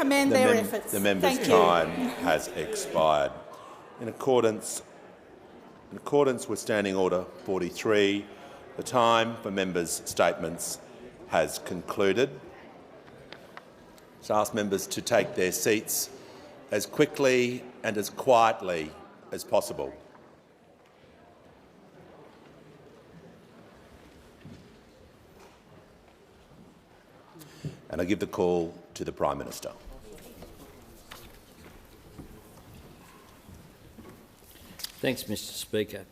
commend their efforts. The member's time has expired. In accordance with Standing Order 43, the time for members' statements has concluded. I ask members to take their seats as quickly and as quietly as possible. And I give the call to the Prime Minister. Thanks, Mr Speaker.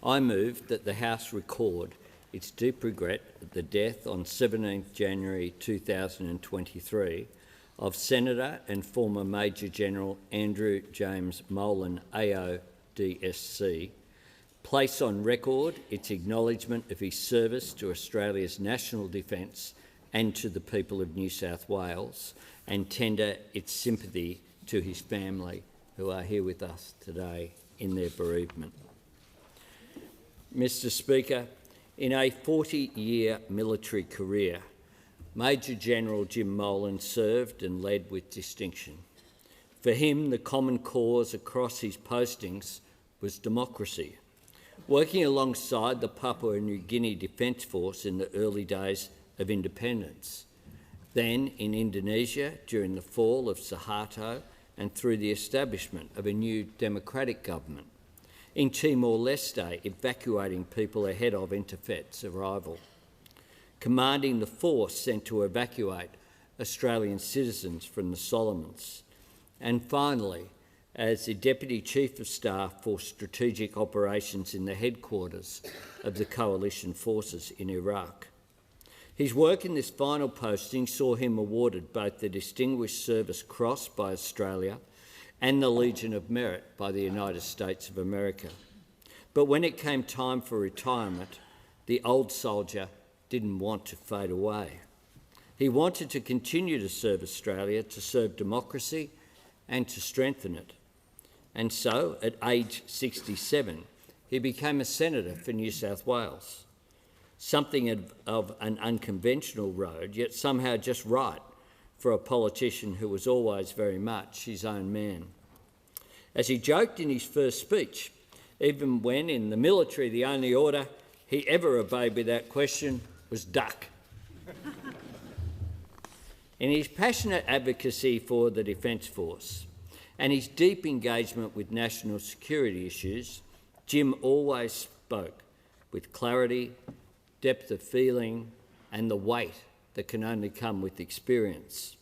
I move that the House record its deep regret at the death on 17 January 2023 of Senator and former Major General Andrew James Molan, AODSC, place on record its acknowledgement of his service to Australia's national defence and to the people of New South Wales, and tender its sympathy to his family, who are here with us today in their bereavement. Mr Speaker, in a 40-year military career, Major General Jim Molan served and led with distinction. For him, the common cause across his postings was democracy. Working alongside the Papua New Guinea Defence Force in the early days of independence, then in Indonesia during the fall of Suharto and through the establishment of a new democratic government, in Timor-Leste evacuating people ahead of Interfet's arrival, commanding the force sent to evacuate Australian citizens from the Solomons, and finally as the Deputy Chief of Staff for Strategic Operations in the headquarters of the Coalition Forces in Iraq. His work in this final posting saw him awarded both the Distinguished Service Cross by Australia and the Legion of Merit by the United States of America. But when it came time for retirement, the old soldier didn't want to fade away. He wanted to continue to serve Australia, to serve democracy and to strengthen it. And so, at age 67, he became a senator for New South Wales. Something of an unconventional road, yet somehow just right for a politician who was always very much his own man. As he joked in his first speech, even when in the military the only order he ever obeyed without question was duck. In his passionate advocacy for the Defence Force and his deep engagement with national security issues, Jim always spoke with clarity, depth of feeling and the weight that can only come with experience.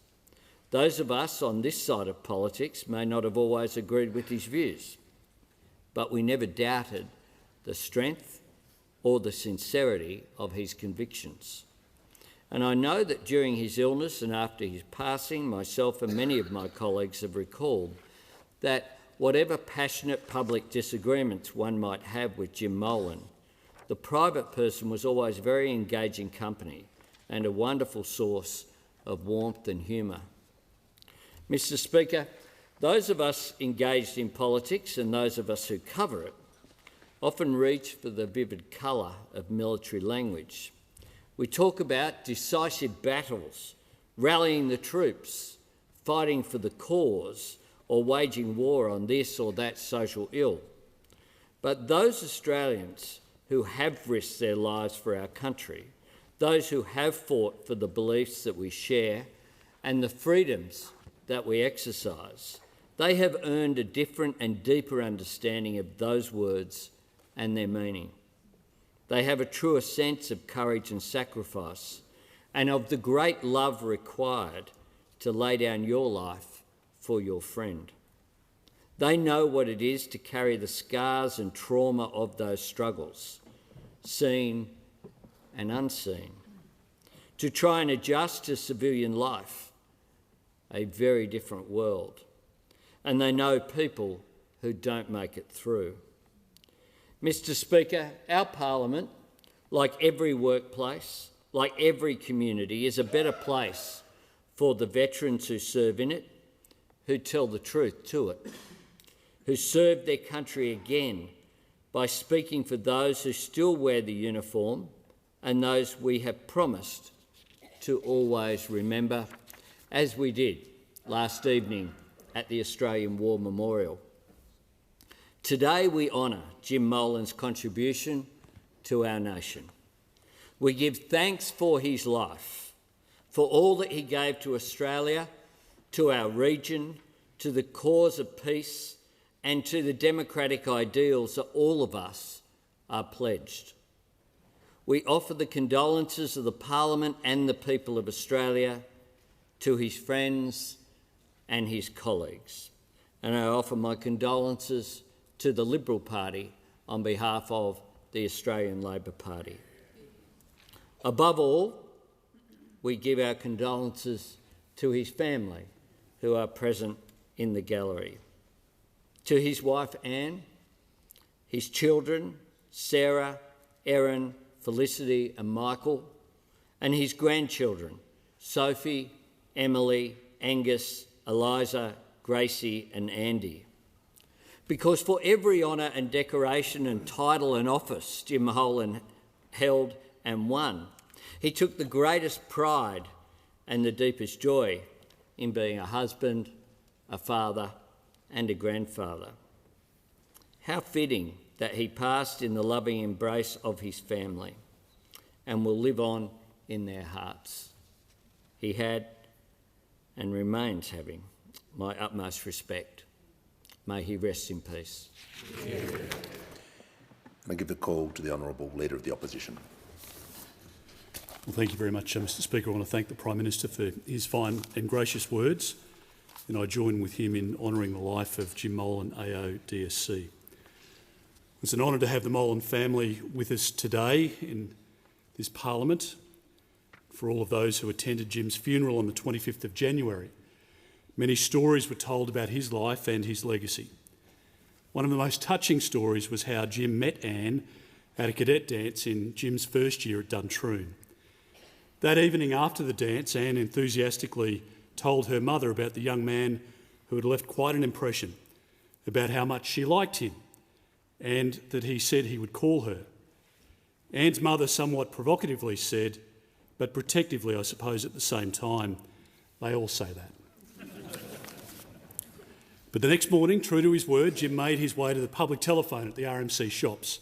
Those of us on this side of politics may not have always agreed with his views, but we never doubted the strength or the sincerity of his convictions. And I know that during his illness and after his passing, myself and many of my colleagues have recalled that whatever passionate public disagreements one might have with Jim Molan, the private person was always very engaging company and a wonderful source of warmth and humour. Mr Speaker, those of us engaged in politics and those of us who cover it often reach for the vivid colour of military language. We talk about decisive battles, rallying the troops, fighting for the cause, or waging war on this or that social ill. But those Australians who have risked their lives for our country, those who have fought for the beliefs that we share and the freedoms that we exercise, they have earned a different and deeper understanding of those words and their meaning. They have a truer sense of courage and sacrifice and of the great love required to lay down your life for your friend. They know what it is to carry the scars and trauma of those struggles, seen and unseen, to try and adjust to civilian life, a very different world. And they know people who don't make it through. Mr Speaker, our Parliament, like every workplace, like every community, is a better place for the veterans who serve in it, who tell the truth to it, who serve their country again by speaking for those who still wear the uniform and those we have promised to always remember, as we did last evening at the Australian War Memorial. Today we honour Jim Molan's contribution to our nation. We give thanks for his life, for all that he gave to Australia, to our region, to the cause of peace, and to the democratic ideals that all of us are pledged. We offer the condolences of the Parliament and the people of Australia to his friends and his colleagues. And I offer my condolences to the Liberal Party on behalf of the Australian Labor Party. Above all, we give our condolences to his family, who are present in the gallery. To his wife Anne, his children Sarah, Erin, Felicity and Michael, and his grandchildren Sophie, Emily, Angus, Eliza, Gracie and Andy. Because for every honour and decoration and title and office Jim Molan held and won, he took the greatest pride and the deepest joy in being a husband, a father and a grandfather. How fitting that he passed in the loving embrace of his family and will live on in their hearts. He had and remains having my utmost respect. May he rest in peace. I give the call to the Honourable Leader of the Opposition. Well, thank you very much, Mr Speaker. I want to thank the Prime Minister for his fine and gracious words, and I join with him in honouring the life of Jim Molan, AO-DSC. It's an honour to have the Molan family with us today in this Parliament. For all of those who attended Jim's funeral on the 25th of January, many stories were told about his life and his legacy. One of the most touching stories was how Jim met Anne at a cadet dance in Jim's first year at Duntroon. That evening after the dance, Anne enthusiastically told her mother about the young man who had left quite an impression, about how much she liked him, and that he said he would call her. Anne's mother somewhat provocatively said, but protectively, I suppose, at the same time, they all say that. But the next morning, true to his word, Jim made his way to the public telephone at the RMC shops.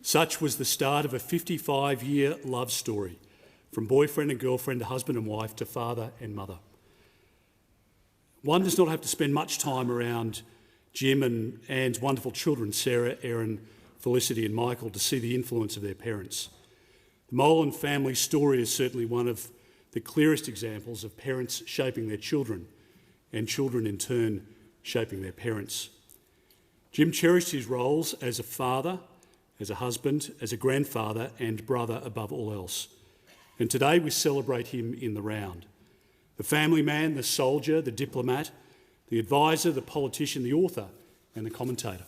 Such was the start of a 55-year love story, from boyfriend and girlfriend to husband and wife to father and mother. One does not have to spend much time around Jim and Anne's wonderful children, Sarah, Erin, Felicity and Michael, to see the influence of their parents. The Molan family story is certainly one of the clearest examples of parents shaping their children and children in turn shaping their parents. Jim cherished his roles as a father, as a husband, as a grandfather and brother above all else. And today we celebrate him in the round. The family man, the soldier, the diplomat, the advisor, the politician, the author and the commentator.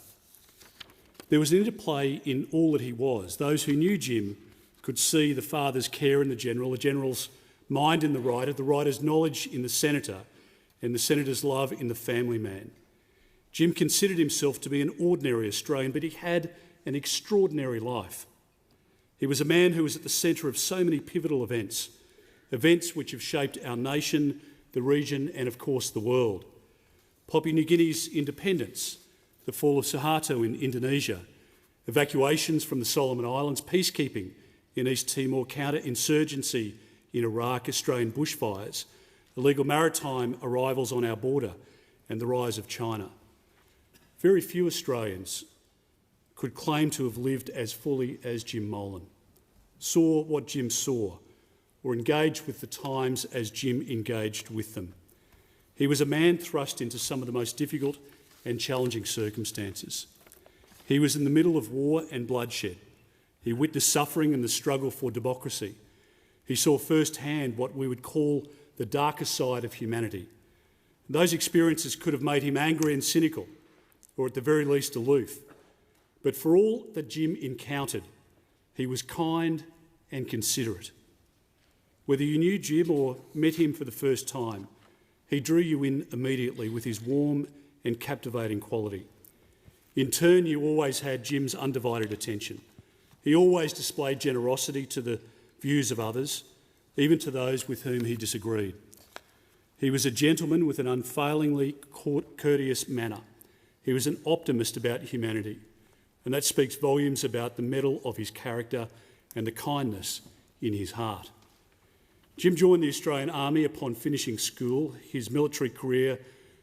There was an interplay in all that he was. Those who knew Jim could see the father's care in the general's mind in the writer's knowledge in the senator, and the senator's love in the family man. Jim considered himself to be an ordinary Australian, but he had an extraordinary life. He was a man who was at the centre of so many pivotal events, events which have shaped our nation, the region and, of course, the world. Papua New Guinea's independence, the fall of Suharto in Indonesia, evacuations from the Solomon Islands, peacekeeping in East Timor, counter-insurgency in Iraq, Australian bushfires, illegal maritime arrivals on our border and the rise of China. Very few Australians could claim to have lived as fully as Jim Molan, saw what Jim saw, or engaged with the times as Jim engaged with them. He was a man thrust into some of the most difficult and challenging circumstances. He was in the middle of war and bloodshed. He witnessed suffering and the struggle for democracy. He saw firsthand what we would call the darker side of humanity. Those experiences could have made him angry and cynical, or at the very least aloof. But for all that Jim encountered, he was kind and considerate. Whether you knew Jim or met him for the first time, he drew you in immediately with his warm and captivating quality. In turn, you always had Jim's undivided attention. He always displayed generosity to the views of others, even to those with whom he disagreed. He was a gentleman with an unfailingly courteous manner. He was an optimist about humanity, and that speaks volumes about the mettle of his character and the kindness in his heart. Jim joined the Australian Army upon finishing school. His military career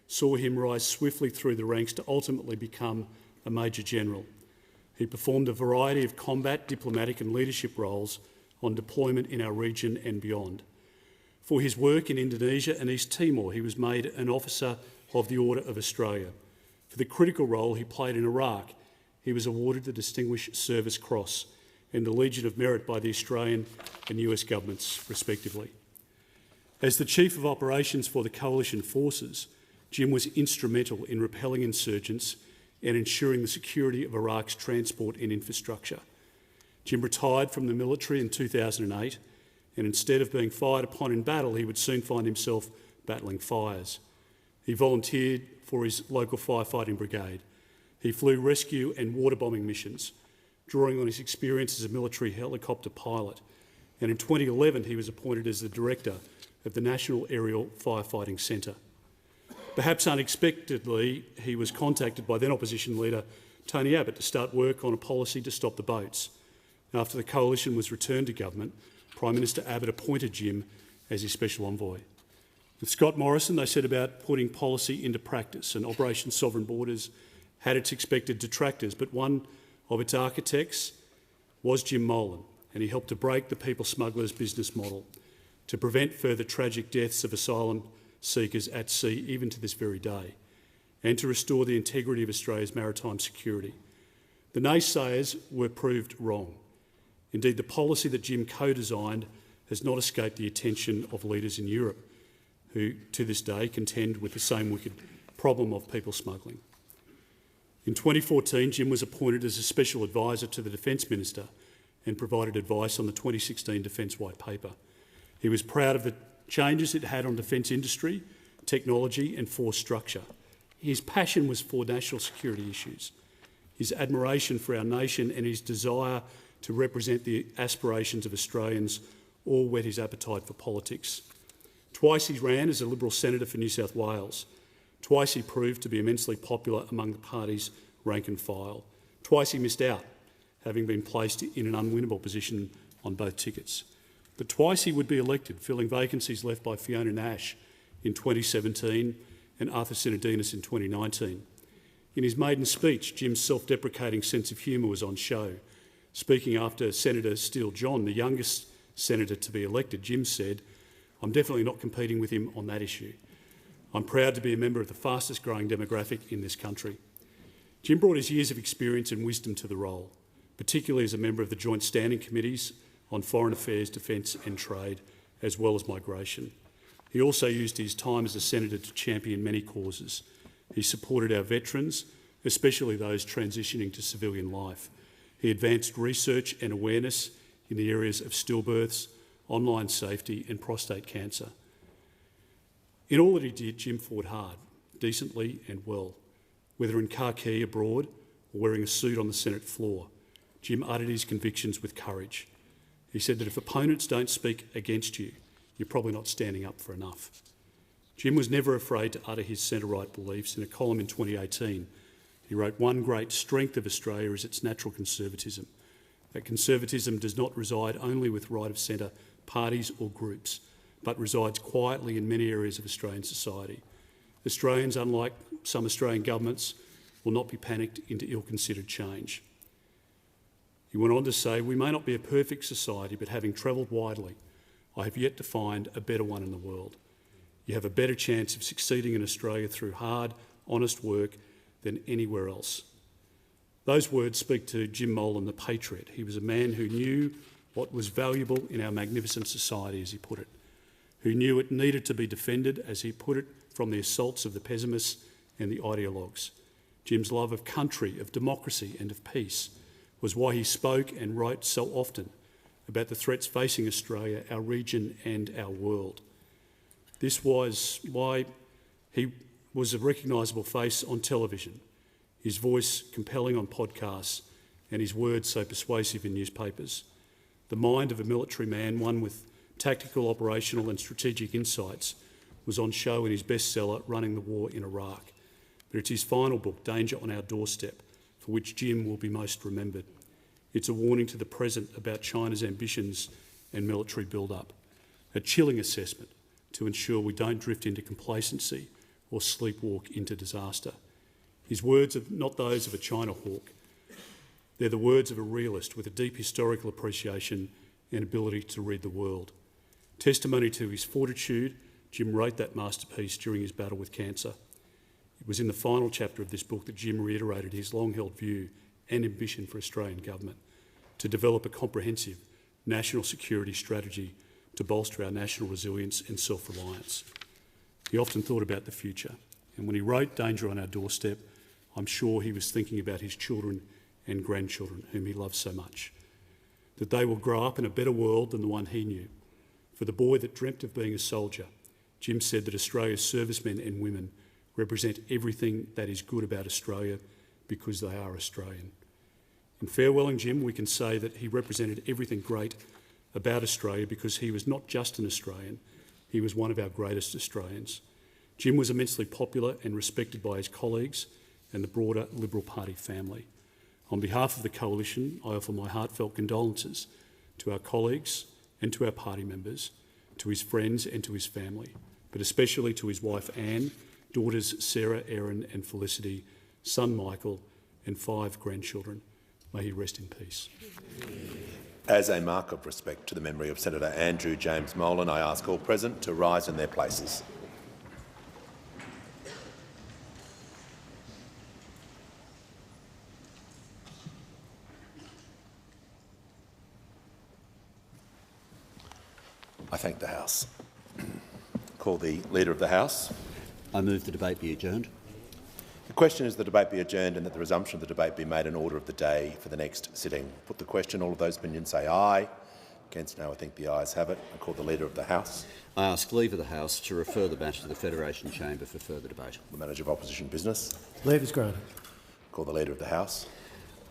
saw him rise swiftly through the ranks to ultimately become a Major General. He performed a variety of combat, diplomatic and leadership roles on deployment in our region and beyond. For his work in Indonesia and East Timor, he was made an Officer of the Order of Australia. For the critical role he played in Iraq, he was awarded the Distinguished Service Cross and the Legion of Merit by the Australian and US governments, respectively. As the Chief of Operations for the Coalition Forces, Jim was instrumental in repelling insurgents and ensuring the security of Iraq's transport and infrastructure. Jim retired from the military in 2008, and instead of being fired upon in battle, he would soon find himself battling fires. He volunteered for his local firefighting brigade. He flew rescue and water bombing missions, drawing on his experience as a military helicopter pilot. And in 2011, he was appointed as the director of the National Aerial Firefighting Centre. Perhaps unexpectedly, he was contacted by then opposition leader Tony Abbott to start work on a policy to stop the boats. After the coalition was returned to government, Prime Minister Abbott appointed Jim as his special envoy. With Scott Morrison, they set about putting policy into practice, and Operation Sovereign Borders had its expected detractors, but one of its architects was Jim Molan, and he helped to break the people smugglers' business model, to prevent further tragic deaths of asylum seekers at sea, even to this very day, and to restore the integrity of Australia's maritime security. The naysayers were proved wrong. Indeed, the policy that Jim co-designed has not escaped the attention of leaders in Europe, who to this day contend with the same wicked problem of people smuggling. In 2014, Jim was appointed as a special advisor to the Defence Minister and provided advice on the 2016 Defence White Paper. He was proud of the changes it had on defence industry, technology and force structure. His passion was for national security issues. His admiration for our nation and his desire to represent the aspirations of Australians all whet his appetite for politics. Twice he ran as a Liberal Senator for New South Wales. Twice he proved to be immensely popular among the party's rank and file. Twice he missed out, having been placed in an unwinnable position on both tickets. But twice he would be elected, filling vacancies left by Fiona Nash in 2017 and Arthur Sinodinos in 2019. In his maiden speech, Jim's self-deprecating sense of humour was on show. Speaking after Senator Steele John, the youngest senator to be elected, Jim said, "I'm definitely not competing with him on that issue. I'm proud to be a member of the fastest growing demographic in this country." Jim brought his years of experience and wisdom to the role, particularly as a member of the Joint Standing Committees on Foreign Affairs, Defence and Trade, as well as migration. He also used his time as a senator to champion many causes. He supported our veterans, especially those transitioning to civilian life. He advanced research and awareness in the areas of stillbirths, online safety and prostate cancer. In all that he did, Jim fought hard, decently and well. Whether in khaki abroad or wearing a suit on the Senate floor, Jim uttered his convictions with courage. He said that if opponents don't speak against you, you're probably not standing up for enough. Jim was never afraid to utter his centre-right beliefs. In a column in 2018, he wrote, "One great strength of Australia is its natural conservatism. That conservatism does not reside only with right-of-centre parties or groups, but resides quietly in many areas of Australian society. Australians, unlike some Australian governments, will not be panicked into ill-considered change." He went on to say, "We may not be a perfect society, but having travelled widely, I have yet to find a better one in the world. You have a better chance of succeeding in Australia through hard, honest work than anywhere else." Those words speak to Jim Molan, the patriot. He was a man who knew what was valuable in our magnificent society, as he put it, who knew it needed to be defended, as he put it, from the assaults of the pessimists and the ideologues. Jim's love of country, of democracy and of peace was why he spoke and wrote so often about the threats facing Australia, our region and our world. This was why he was a recognisable face on television, his voice compelling on podcasts and his words so persuasive in newspapers. The mind of a military man, one with tactical, operational and strategic insights, was on show in his bestseller, Running the War in Iraq. But it's his final book, Danger on Our Doorstep, for which Jim will be most remembered. It's a warning to the present about China's ambitions and military build-up, a chilling assessment to ensure we don't drift into complacency or sleepwalk into disaster. His words are not those of a China hawk. They're the words of a realist with a deep historical appreciation and ability to read the world. Testimony to his fortitude, Jim wrote that masterpiece during his battle with cancer. It was in the final chapter of this book that Jim reiterated his long-held view and ambition for Australian government to develop a comprehensive national security strategy to bolster our national resilience and self-reliance. He often thought about the future, and when he wrote Danger on Our Doorstep, I'm sure he was thinking about his children and grandchildren, whom he loves so much, that they will grow up in a better world than the one he knew. For the boy that dreamt of being a soldier, Jim said that Australia's servicemen and women represent everything that is good about Australia because they are Australian. In farewelling Jim, we can say that he represented everything great about Australia because he was not just an Australian, he was one of our greatest Australians. Jim was immensely popular and respected by his colleagues and the broader Liberal Party family. On behalf of the Coalition, I offer my heartfelt condolences to our colleagues and to our party members, to his friends and to his family, but especially to his wife Anne, daughters Sarah, Erin and Felicity, son Michael and 5 grandchildren. May he rest in peace. As a mark of respect to the memory of Senator Andrew James Molan, I ask all present to rise in their places. I thank the House. Call the Leader of the House. I move the debate be adjourned. The question is the debate be adjourned and that the resumption of the debate be made in order of the day for the next sitting. Put the question. All of those opinions say aye. Against no, I think the ayes have it. I call the Leader of the House. I ask leave of the House to refer the matter to the Federation Chamber for further debate. The Manager of Opposition Business. Leave is granted. Call the Leader of the House.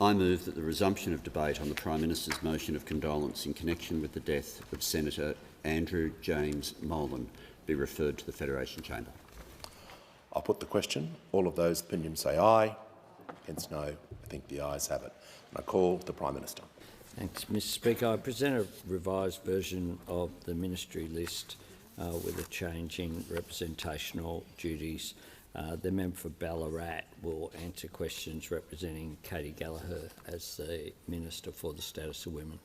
I move that the resumption of debate on the Prime Minister's motion of condolence in connection with the death of Senator Andrew James Molan be referred to the Federation Chamber. I'll put the question. All of those opinions say aye. Against no, I think the ayes have it. And I call the Prime Minister. Thanks, Mr Speaker. I present a revised version of the ministry list with a change in representational duties. The member for Ballarat will answer questions representing Katie Gallagher as the Minister for the Status of Women.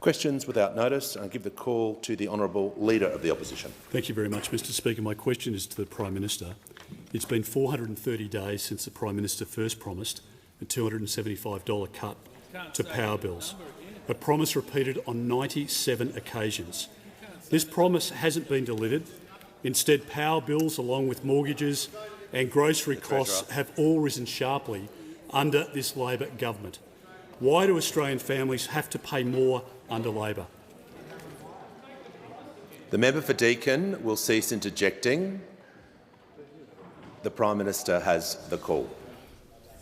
Questions without notice. I give the call to the Honourable Leader of the Opposition. Thank you very much, Mr Speaker. My question is to the Prime Minister. It's been 430 days since the Prime Minister first promised a $275 cut to power bills, a promise repeated on 97 occasions. This promise hasn't been delivered. Instead, power bills, along with mortgages and grocery costs, have all risen sharply under this Labor government. Why do Australian families have to pay more under Labor? The member for Deakin will cease interjecting. The Prime Minister has the call.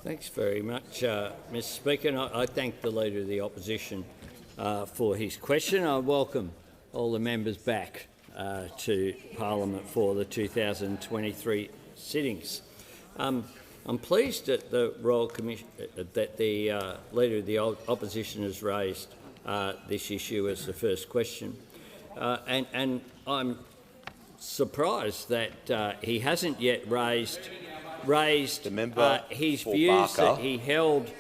Thanks very much, Mr Speaker. And I thank the Leader of the Opposition for his question. I welcome all the members back to Parliament for the 2023 sittings. I'm pleased that the Leader of the Opposition has raised this issue as the first question, and I'm surprised that he hasn't yet raised his views that he held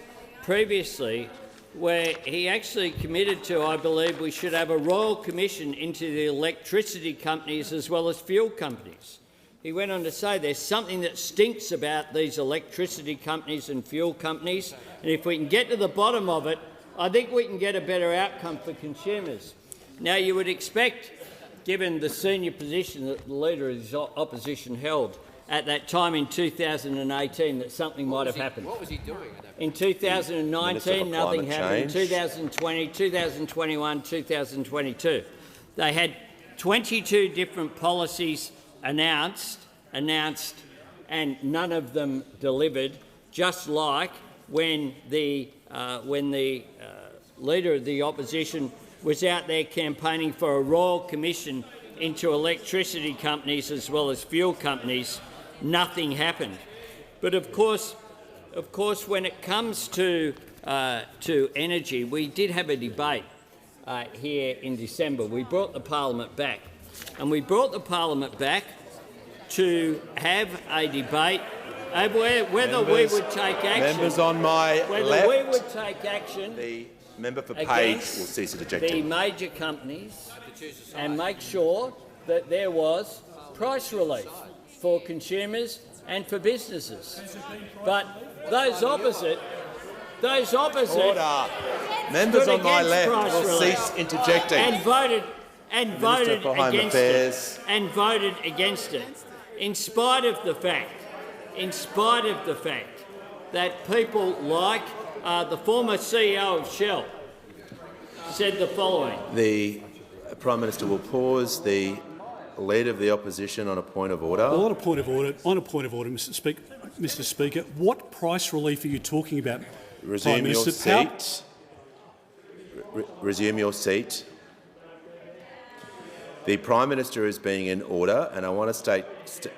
previously, where he actually committed to, I believe, we should have a royal commission into the electricity companies as well as fuel companies. He went on to say there's something that stinks about these electricity companies and fuel companies, and if we can get to the bottom of it, I think we can get a better outcome for consumers. Now, you would expect, given the senior position that the Leader of the Opposition held at that time in 2018, that something might have happened. What was he doing at that point? In 2019, nothing happened. In 2020, 2021, 2022. They had 22 different policies announced, and none of them delivered, just like when the Leader of the Opposition was out there campaigning for a royal commission into electricity companies as well as fuel companies, nothing happened. But of course, when it comes to energy, we did have a debate here in December. We brought the parliament back, and we brought the parliament back to have a debate over whether we would take action. Members on my whether left. we would take action. The member for Page will cease interjecting. The major companies and make sure that there was price relief for consumers and for businesses. But those opposite Order. Members on my left will cease interjecting. and voted for Home Affairs. against it, in spite of the fact that people like the former CEO of Shell said the following. The Prime Minister will pause. The Leader of the Opposition on a point of order. Well, on a point of order, Mr. Speaker, what price relief are you talking about? Resume your seat. Resume your seat. The Prime Minister is being in order, and I want to state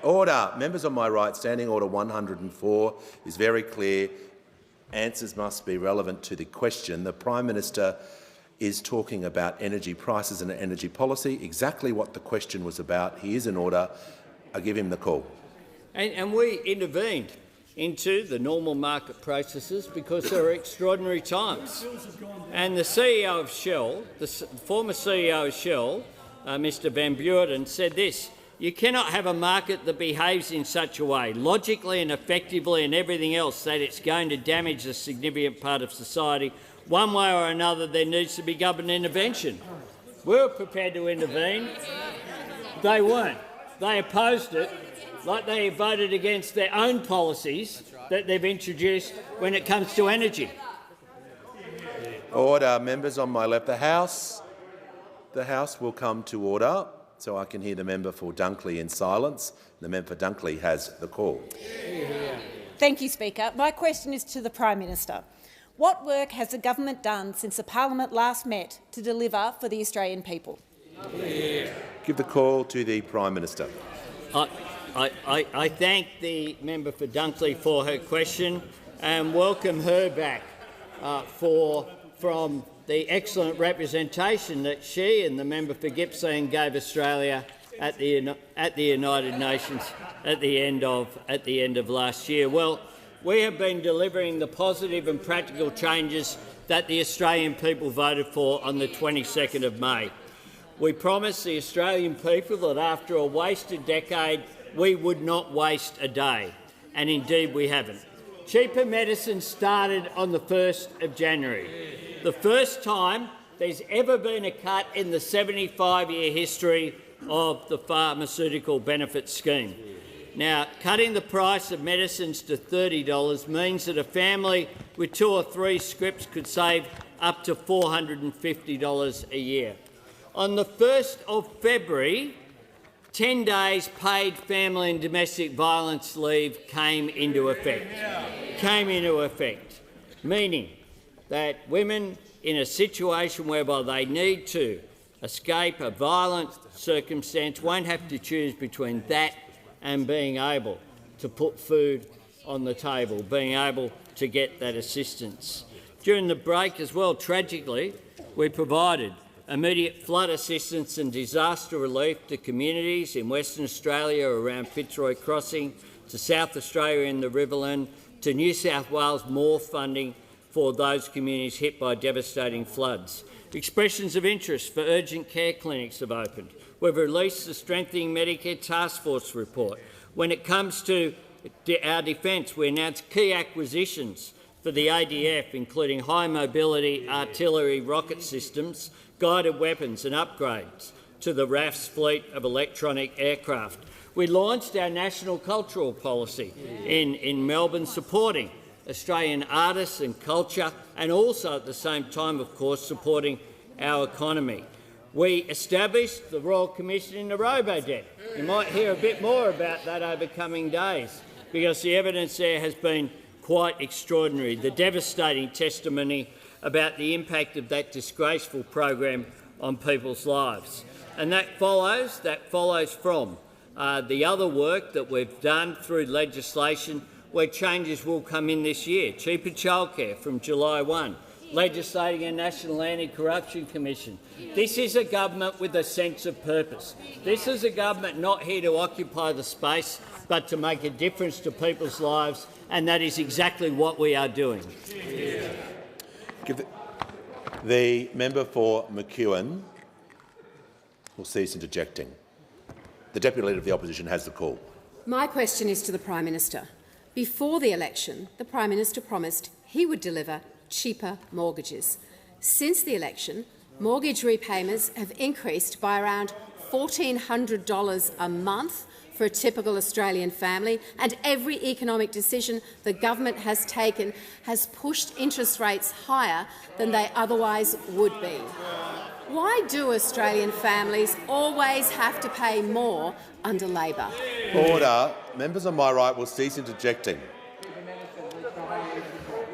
order. Members on my right, Standing Order 104 is very clear. Answers must be relevant to the question. The Prime Minister is talking about energy prices and energy policy, exactly what the question was about. He is in order. I give him the call. And we intervened into the normal market processes because there are extraordinary times. And the CEO of Shell, the former CEO of Shell, Mr Van Beurden, said this: "You cannot have a market that behaves in such a way, logically and effectively and everything else, that it's going to damage a significant part of society. One way or another, there needs to be government intervention." We were prepared to intervene. They weren't. They opposed it, like they voted against their own policies that they've introduced when it comes to energy. Order. Members on my left. The House will come to order, so I can hear the member for Dunkley in silence. The member for Dunkley has the call. Thank you, Speaker. My question is to the Prime Minister. What work has the government done since the Parliament last met to deliver for the Australian people? Give the call to the Prime Minister. I thank the member for Dunkley for her question and welcome her back from the excellent representation that she and the member for Gippsland gave Australia at the United Nations at the end of last year. Well, we have been delivering the positive and practical changes that the Australian people voted for on the 22nd of May. We promised the Australian people that after a wasted decade, we would not waste a day, and indeed we haven't. Cheaper medicine started on the 1st of January. The first time there's ever been a cut in the 75-year history of the Pharmaceutical Benefit Scheme. Now, cutting the price of medicines to $30 means that a family with 2 or 3 scripts could save up to $450 a year. On the 1st of February, 10 days paid family and domestic violence leave came into effect, meaning that women in a situation whereby they need to escape a violent circumstance won't have to choose between that and being able to put food on the table, being able to get that assistance. During the break as well, tragically, we provided immediate flood assistance and disaster relief to communities in Western Australia around Fitzroy Crossing, to South Australia in the Riverland, to New South Wales, more funding for those communities hit by devastating floods. Expressions of interest for urgent care clinics have opened. We've released the Strengthening Medicare Task Force report. When it comes to our defence, we announced key acquisitions for the ADF, including high mobility artillery rocket systems, guided weapons and upgrades to the RAF's fleet of electronic aircraft. We launched our national cultural policy in Melbourne, supporting Australian artists and culture, and also at the same time, of course, supporting our economy. We established the Royal Commission into Robodebt. You might hear a bit more about that over coming days, because the evidence there has been quite extraordinary. The devastating testimony about the impact of that disgraceful program on people's lives. And that follows from the other work that we've done through legislation where changes will come in this year. Cheaper childcare from July 1, legislating a National Anti-Corruption Commission. This is a government with a sense of purpose. This is a government not here to occupy the space but to make a difference to people's lives, and that is exactly what we are doing. The member for McEwen will cease interjecting. The Deputy Leader of the Opposition has the call. My question is to the Prime Minister. Before the election, the Prime Minister promised he would deliver cheaper mortgages. Since the election, mortgage repayments have increased by around $1,400 a month for a typical Australian family, and every economic decision the government has taken has pushed interest rates higher than they otherwise would be. Why do Australian families always have to pay more under Labor? Order. Members on my right will cease interjecting.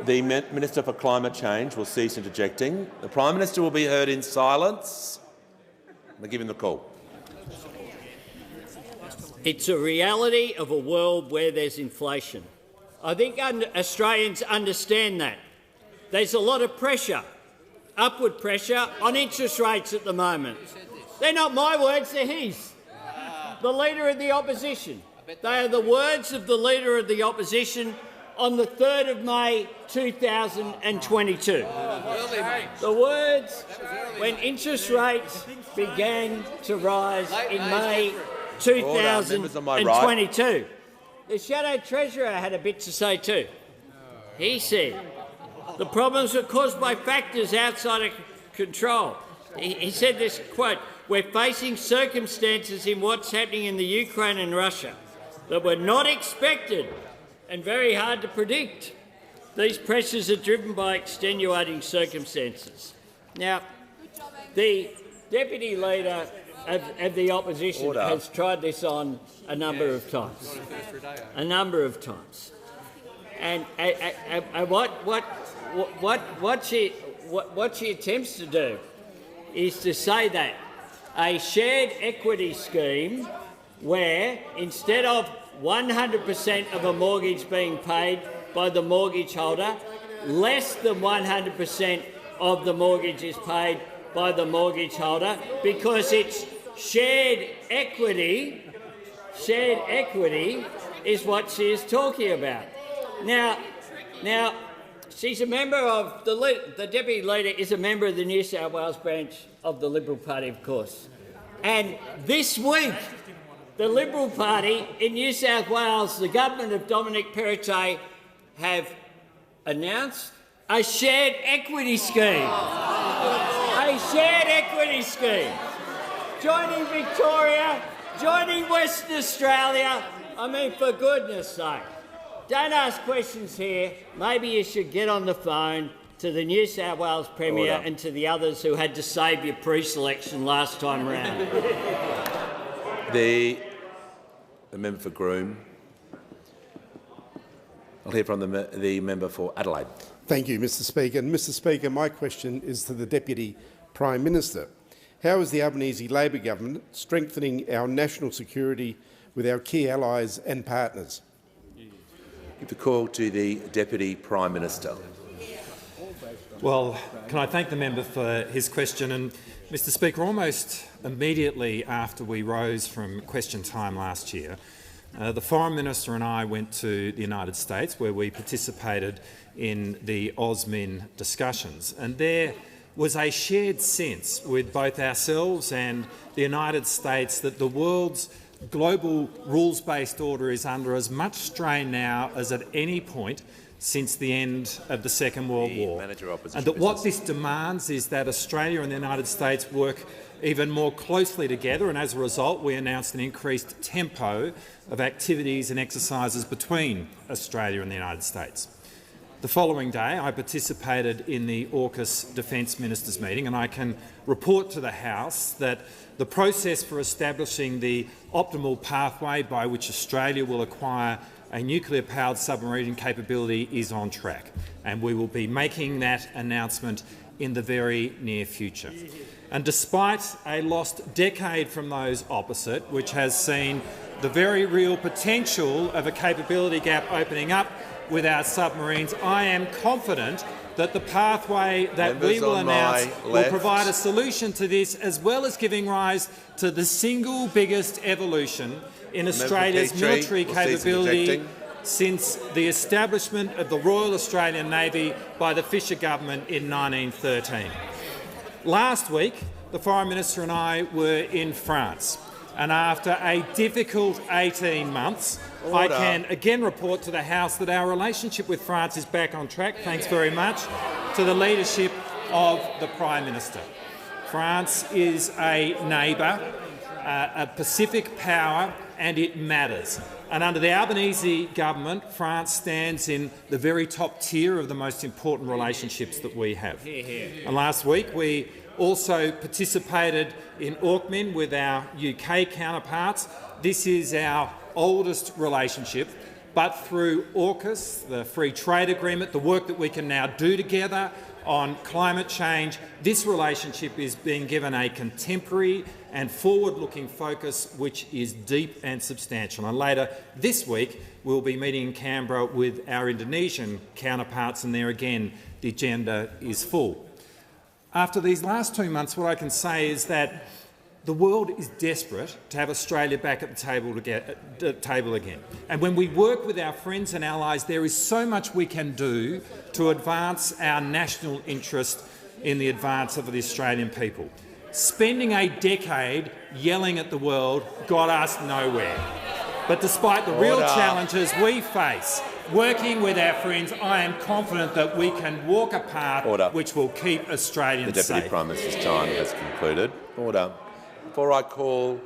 The Minister for Climate Change will cease interjecting. The Prime Minister will be heard in silence. I give him the call. It's a reality of a world where there's inflation. I think Australians understand that. There's a lot of pressure, upward pressure, on interest rates at the moment. They're not my words, they're his. The Leader of the Opposition. They are the words of the Leader of the Opposition on the 3rd of May 2022. The words when interest rates began to rise in May 2022. The Shadow Treasurer had a bit to say too. He said the problems are caused by factors outside of control. He said this, quote, "We're facing circumstances in what's happening in the Ukraine and Russia that were not expected and very hard to predict. These pressures are driven by extenuating circumstances." Now, the Deputy Leader of the Opposition has tried this on a number of times. And what she attempts to do is to say that a shared equity scheme where instead of 100% of a mortgage being paid by the mortgage holder, less than 100% of the mortgage is paid by the mortgage holder because it's shared equity is what she is talking about. Now, she's a member of the Deputy Leader is a member of the New South Wales branch of the Liberal Party, of course. And this week, the Liberal Party in New South Wales, the government of Dominic Perrottet, have announced a shared equity scheme. A shared equity scheme. Joining Victoria, joining Western Australia. I mean, for goodness sake. Don't ask questions here. Maybe you should get on the phone to the New South Wales Premier and to the others who had to save your pre-selection last time round. The member for Groom. I'll hear from the member for Adelaide. Thank you, Mr Speaker. And Mr Speaker, my question is to the Deputy Prime Minister. How is the Albanese Labor government strengthening our national security with our key allies and partners? Give the call to the Deputy Prime Minister. Well, can I thank the member for his question? And, Mr Speaker, almost immediately after we rose from question time last year, the Foreign Minister and I went to the United States where we participated in the AUSMIN discussions. And there was a shared sense with both ourselves and the United States that the world's global rules-based order is under as much strain now as at any point since the end of the Second World War, and that what this demands is that Australia and the United States work even more closely together, and as a result we announced an increased tempo of activities and exercises between Australia and the United States. The following day I participated in the AUKUS Defence Ministers meeting, and I can report to the House that the process for establishing the optimal pathway by which Australia will acquire a nuclear-powered submarine capability is on track, and we will be making that announcement in the very near future. And despite a lost decade from those opposite, which has seen the very real potential of a capability gap opening up with our submarines, I am confident that the pathway that we will announce will provide a solution to this, as well as giving rise to the single biggest evolution in Australia's military capability since the establishment of the Royal Australian Navy by the Fisher government in 1913. Last week, the Foreign Minister and I were in France, and after a difficult 18 months, I can again report to the House that our relationship with France is back on track, thanks very much to the leadership of the Prime Minister. France is a neighbour, a Pacific power, and it matters. And under the Albanese government, France stands in the very top tier of the most important relationships that we have. And last week we also participated in AUKMIN with our UK counterparts. This is our oldest relationship, but through AUKUS, the free trade agreement, the work that we can now do together on climate change, this relationship is being given a contemporary and forward-looking focus which is deep and substantial. And later this week we'll be meeting in Canberra with our Indonesian counterparts, and there again the agenda is full. After these last 2 months, what I can say is that the world is desperate to have Australia back at the table again. And when we work with our friends and allies, there is so much we can do to advance our national interest in the advance of the Australian people. Spending a decade yelling at the world got us nowhere. But despite the real challenges we face, working with our friends, I am confident that we can walk a path which will keep Australians safe. The Deputy Prime Minister's time has concluded. Order. Before I call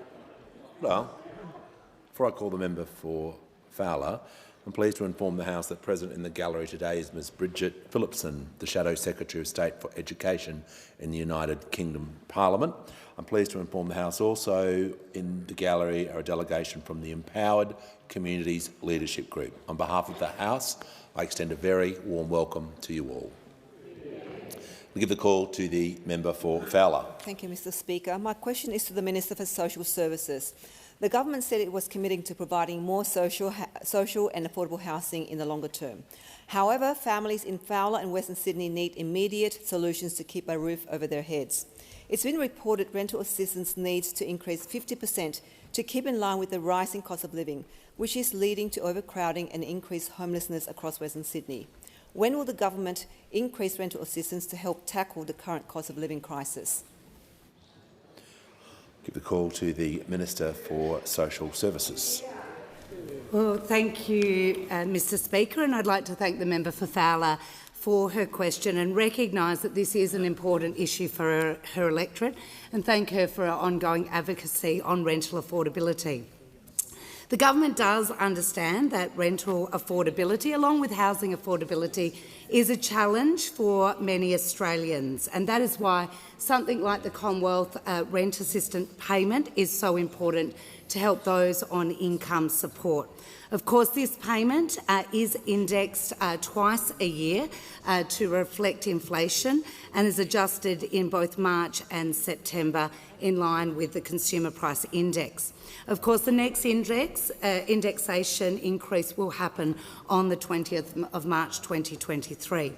the member for Fowler, I'm pleased to inform the House that present in the gallery today is Ms Bridget Phillipson, the Shadow Secretary of State for Education in the United Kingdom Parliament. I'm pleased to inform the House also in the gallery are a delegation from the Empowered Communities Leadership Group. On behalf of the House, I extend a very warm welcome to you all. We give the call to the member for Fowler. Thank you, Mr Speaker. My question is to the Minister for Social Services. The government said it was committing to providing more social and affordable housing in the longer term. However, families in Fowler and Western Sydney need immediate solutions to keep a roof over their heads. It's been reported rental assistance needs to increase 50% to keep in line with the rising cost of living, which is leading to overcrowding and increased homelessness across Western Sydney. When will the government increase rental assistance to help tackle the current cost of living crisis? Give the call to the Minister for Social Services. Well, thank you, Mr Speaker, and I'd like to thank the member for Fowler for her question and recognise that this is an important issue for her electorate, and thank her for her ongoing advocacy on rental affordability. The government does understand that rental affordability, along with housing affordability, is a challenge for many Australians, and that is why something like the Commonwealth Rent Assistance payment is so important to help those on income support. Of course, this payment is indexed twice a year to reflect inflation and is adjusted in both March and September in line with the Consumer Price Index. Of course, the next indexation increase will happen on the 20th of March 2023.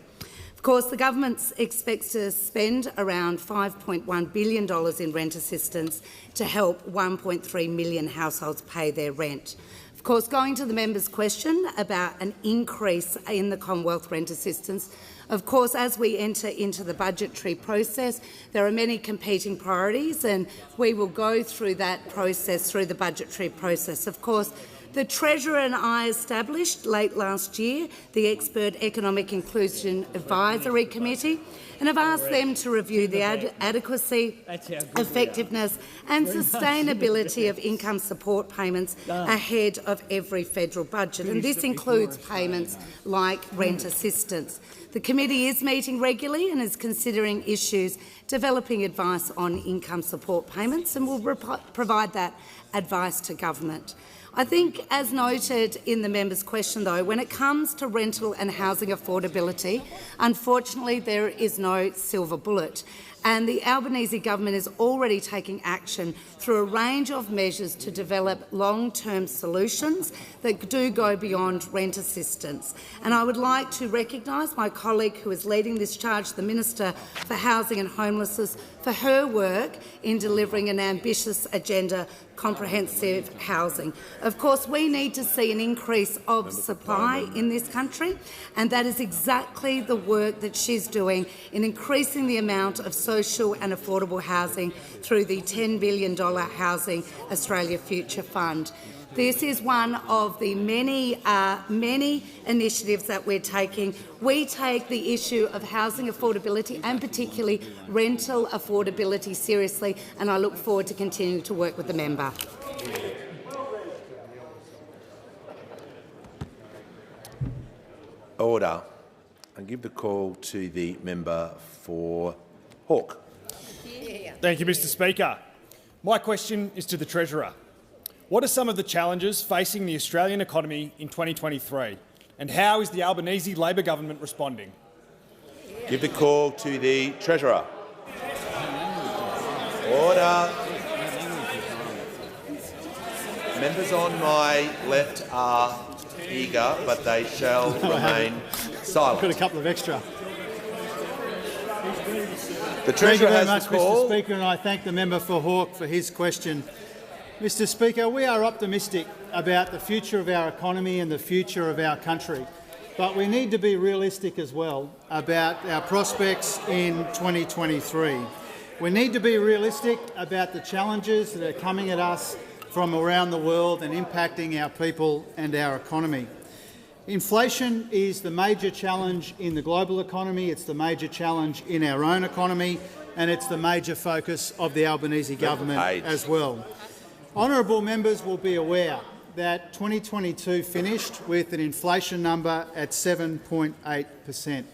Of course, the government expects to spend around $5.1 billion in rent assistance to help 1.3 million households pay their rent. Of course, going to the member's question about an increase in the Commonwealth rent assistance, of course, as we enter into the budgetary process, there are many competing priorities, and we will go through that process, through the budgetary process. Of course, the Treasurer and I established late last year the Expert Economic Inclusion Advisory Committee, and have asked them to review the adequacy, effectiveness and sustainability of income support payments ahead of every federal budget, and this includes payments like rent assistance. The committee is meeting regularly and is considering issues, developing advice on income support payments, and will provide that advice to government. I think, as noted in the member's question, though, when it comes to rental and housing affordability, unfortunately there is no silver bullet. And the Albanese government is already taking action through a range of measures to develop long-term solutions that do go beyond rent assistance. And I would like to recognise my colleague who is leading this charge, the Minister for Housing and Homelessness, for her work in delivering an ambitious agenda, comprehensive housing. Of course, we need to see an increase of supply in this country, and that is exactly the work that she's doing in increasing the amount of social and affordable housing through the $10 billion Housing Australia Future Fund. This is one of the many initiatives that we're taking. We take the issue of housing affordability and particularly rental affordability seriously, and I look forward to continuing to work with the member. Order. I give the call to the member for Hawke. Thank you, Mr Speaker. My question is to the Treasurer. What are some of the challenges facing the Australian economy in 2023, and how is the Albanese Labor government responding? Give the call to the Treasurer. Order. Members on my left are eager, but they shall remain silent. Got a couple of extra. The Treasurer has the call. Thank you very much, Mr Speaker, and I thank the member for Hawke for his question. Mr Speaker, we are optimistic about the future of our economy and the future of our country, but we need to be realistic as well about our prospects in 2023. We need to be realistic about the challenges that are coming at us from around the world and impacting our people and our economy. Inflation is the major challenge in the global economy, it's the major challenge in our own economy, and it's the major focus of the Albanese government as well. Honourable members will be aware that 2022 finished with an inflation number at 7.8%.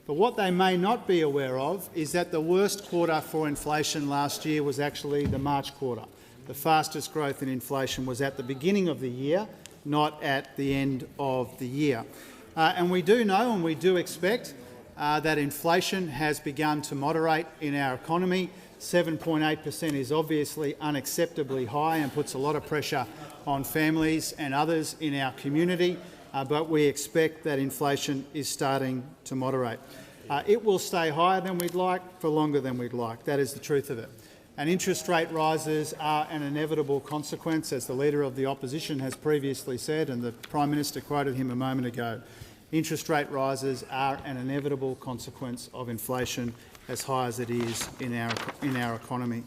But what they may not be aware of is that the worst quarter for inflation last year was actually the March quarter. The fastest growth in inflation was at the beginning of the year, not at the end of the year. And we do know and we do expect that inflation has begun to moderate in our economy. 7.8% is obviously unacceptably high and puts a lot of pressure on families and others in our community, but we expect that inflation is starting to moderate. It will stay higher than we'd like for longer than we'd like. That is the truth of it. And interest rate rises are an inevitable consequence, as the Leader of the Opposition has previously said, and the Prime Minister quoted him a moment ago. Interest rate rises are an inevitable consequence of inflation as high as it is in our economy.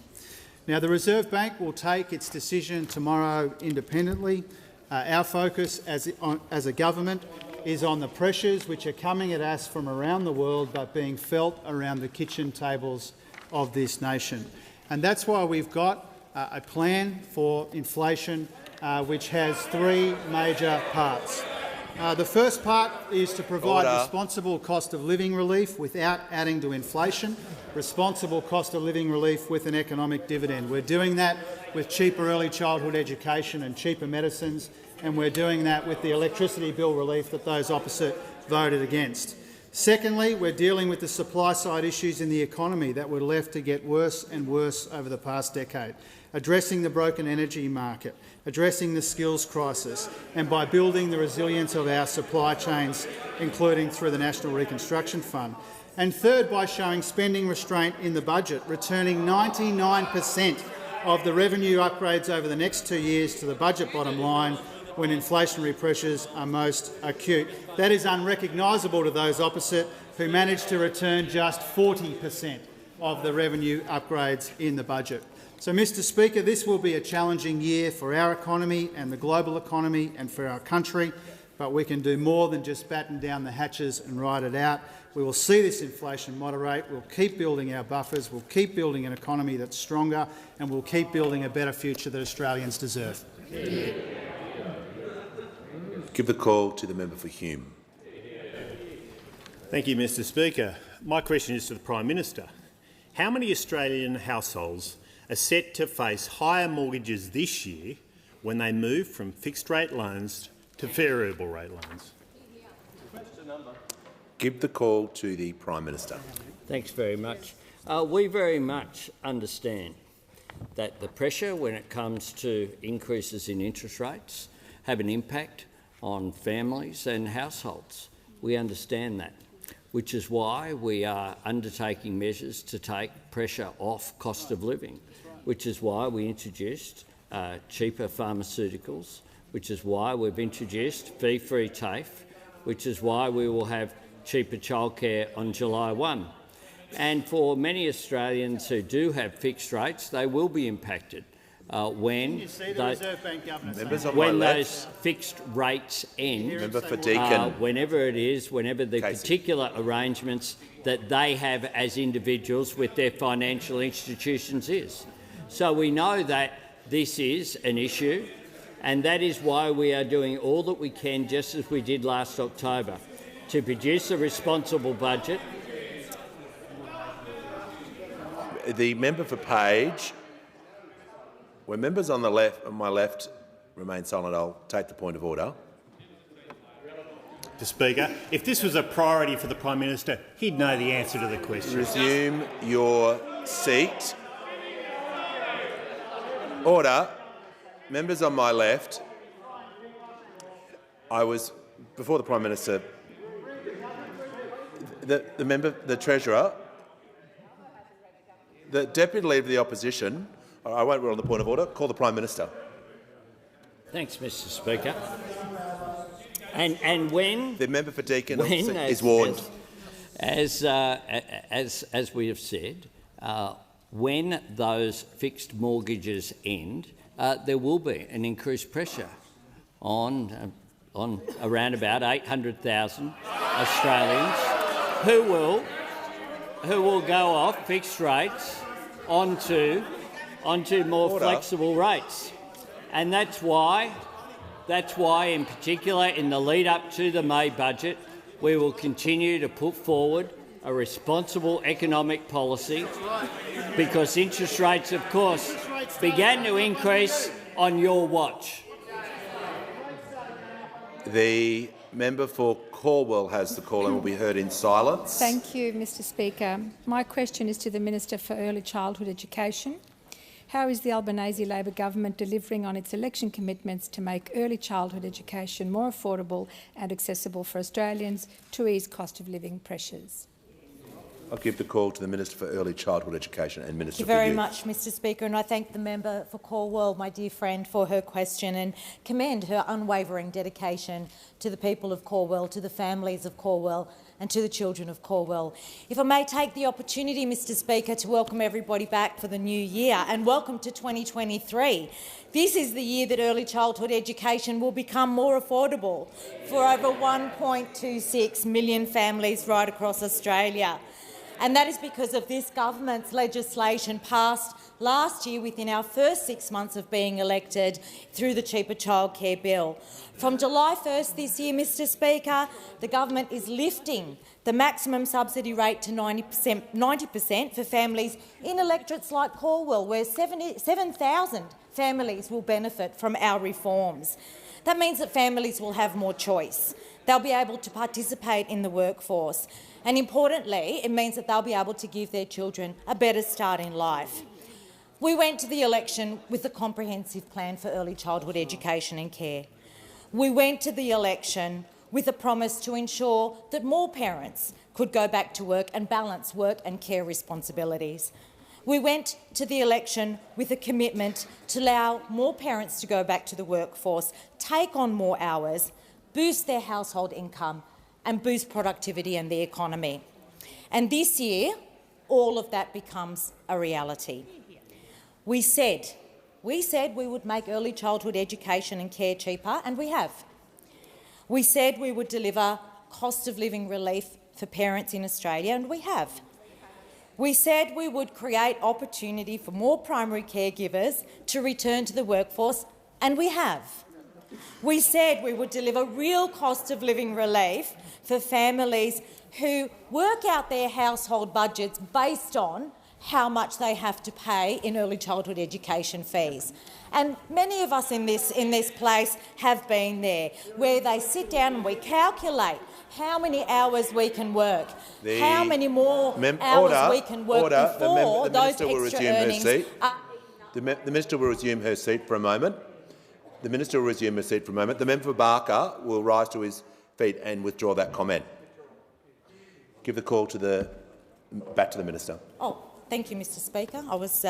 Now, the Reserve Bank will take its decision tomorrow independently. Our focus as a government is on the pressures which are coming at us from around the world but being felt around the kitchen tables of this nation. And that's why we've got a plan for inflation which has three major parts. The first part is to provide responsible cost of living relief without adding to inflation, responsible cost of living relief with an economic dividend. We're doing that with cheaper early childhood education and cheaper medicines, and we're doing that with the electricity bill relief that those opposite voted against. Secondly, we're dealing with the supply-side issues in the economy that were left to get worse and worse over the past decade, addressing the broken energy market, addressing the skills crisis, and by building the resilience of our supply chains, including through the National Reconstruction Fund. And third, by showing spending restraint in the budget, returning 99% of the revenue upgrades over the next 2 years to the budget bottom line when inflationary pressures are most acute. That is unrecognisable to those opposite, who managed to return just 40% of the revenue upgrades in the budget. So, Mr Speaker, this will be a challenging year for our economy and the global economy and for our country, but we can do more than just batten down the hatches and ride it out. We will see this inflation moderate, we'll keep building our buffers, we'll keep building an economy that's stronger, and we'll keep building a better future that Australians deserve. Give the call to the member for Hume. Thank you, Mr Speaker. My question is to the Prime Minister. How many Australian households are set to face higher mortgages this year when they move from fixed-rate loans to variable rate loans? Give the call to the Prime Minister. Thanks very much. We very much understand that the pressure when it comes to increases in interest rates have an impact on families and households. We understand that, which is why we are undertaking measures to take pressure off cost of living, which is why we introduced cheaper pharmaceuticals, which is why we've introduced fee-free TAFE, which is why we will have cheaper childcare on July 1. And for many Australians who do have fixed rates, they will be impacted when those fixed rates end, whenever the particular arrangements that they have as individuals with their financial institutions is. So we know that this is an issue, and that is why we are doing all that we can, just as we did last October, to produce a responsible budget. The member for Page. When members on my left remain silent, I'll take the point of order. Mr. Speaker, if this was a priority for the Prime Minister, he'd know the answer to the question. Resume your seat. Order. Members on my left, before the Prime Minister, the Treasurer, the Deputy Leader of the Opposition, I won't rule on the point of order, call the Prime Minister. Thanks, Mr. Speaker. And when the member for Deakin is warned, as we have said, when those fixed mortgages end, there will be an increased pressure on around about 800,000 Australians who will go off fixed rates onto more flexible rates. And that's why, in particular, in the lead-up to the May budget, we will continue to put forward a responsible economic policy, because interest rates, of course, began to increase on your watch. The member for Cornwall has the call and will be heard in silence. Thank you, Mr. Speaker. My question is to the Minister for Early Childhood Education. How is the Albanese Labor government delivering on its election commitments to make early childhood education more affordable and accessible for Australians to ease cost of living pressures? I'll give the call to the Minister for Early Childhood Education and Minister for Youth. Thank you very much, Mr. Speaker, and I thank the member for Cornwall, my dear friend, for her question and commend her unwavering dedication to the people of Cornwall, to the families of Cornwall and to the children of Cornwall. If I may take the opportunity, Mr. Speaker, to welcome everybody back for the new year and welcome to 2023. This is the year that early childhood education will become more affordable for over 1.26 million families right across Australia. And that is because of this government's legislation passed last year within our first 6 months of being elected through the Cheaper Childcare Bill. From July 1st this year, Mr. Speaker, the government is lifting the maximum subsidy rate to 90% for families in electorates like Cornwall, where 7,000 families will benefit from our reforms. That means that families will have more choice. They'll be able to participate in the workforce. And importantly, it means that they'll be able to give their children a better start in life. We went to the election with a comprehensive plan for early childhood education and care. We went to the election with a promise to ensure that more parents could go back to work and balance work and care responsibilities. We went to the election with a commitment to allow more parents to go back to the workforce, take on more hours, boost their household income and boost productivity and the economy. And this year, all of that becomes a reality. We said we would make early childhood education and care cheaper, and we have. We said we would deliver cost of living relief for parents in Australia, and we have. We said we would create opportunity for more primary caregivers to return to the workforce, and we have. We said we would deliver real cost of living relief for families who work out their household budgets based on how much they have to pay in early childhood education fees. And many of us in this place have been there, where they sit down and we calculate how many hours we can work, how many more hours we can work before those extra earnings. The Minister will resume her seat for a moment. The Minister will resume her seat for a moment. The member for Barker will rise to his feet and withdraw that comment. Give the call back to the Minister. Oh, thank you, Mr. Speaker. I was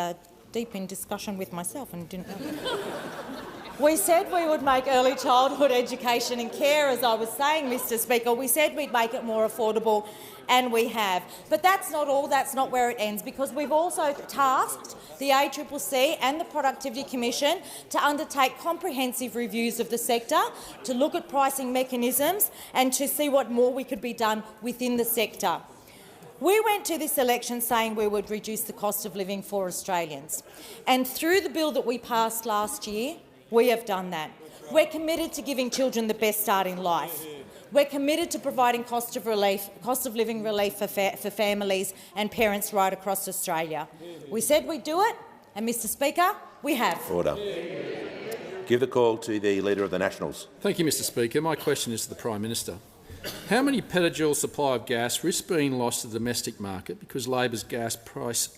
deep in discussion with myself and didn't know. We said we would make early childhood education and care, as I was saying, Mr. Speaker. We said we'd make it more affordable, and we have. But that's not all. That's not where it ends, because we've also tasked the ACCC and the Productivity Commission to undertake comprehensive reviews of the sector, to look at pricing mechanisms and to see what more we could be done within the sector. We went to this election saying we would reduce the cost of living for Australians, and through the bill that we passed last year, we have done that. We're committed to giving children the best start in life. We're committed to providing cost of living relief for families and parents right across Australia. We said we'd do it, and, Mr. Speaker, we have. Order. Give the call to the Leader of the Nationals. Thank you, Mr. Speaker. My question is to the Prime Minister. How many petajoule supply of gas risks being lost to the domestic market because Labor's gas price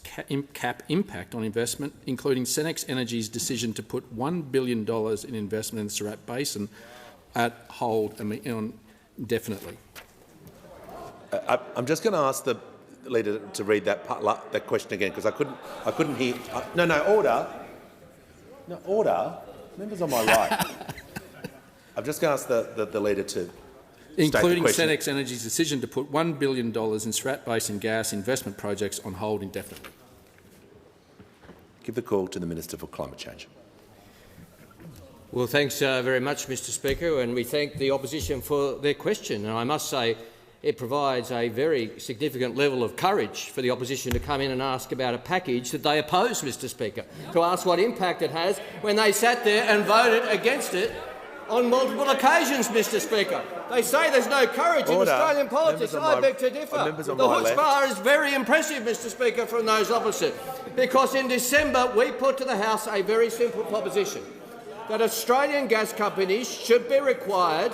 cap impact on investment, including Senex Energy's decision to put $1 billion in investment in the Surat Basin at hold indefinitely? I'm just going to ask the Leader to read that question again, because I couldn't hear. Order. No, order. Members on my right. I'm just going to ask the Leader to. Including Senex Energy's decision to put $1 billion in Surat Basin gas investment projects on hold indefinitely. Give the call to the Minister for Climate Change. Well, thanks very much, Mr. Speaker, and we thank the opposition for their question. And I must say it provides a very significant level of courage for the opposition to come in and ask about a package that they oppose, Mr. Speaker, to ask what impact it has when they sat there and voted against it on multiple occasions, Mr. Speaker. They say there's no courage in Australian politics. I beg to differ. The chutzpah is very impressive, Mr. Speaker, from those opposite, because in December we put to the House a very simple proposition, that Australian gas companies should be required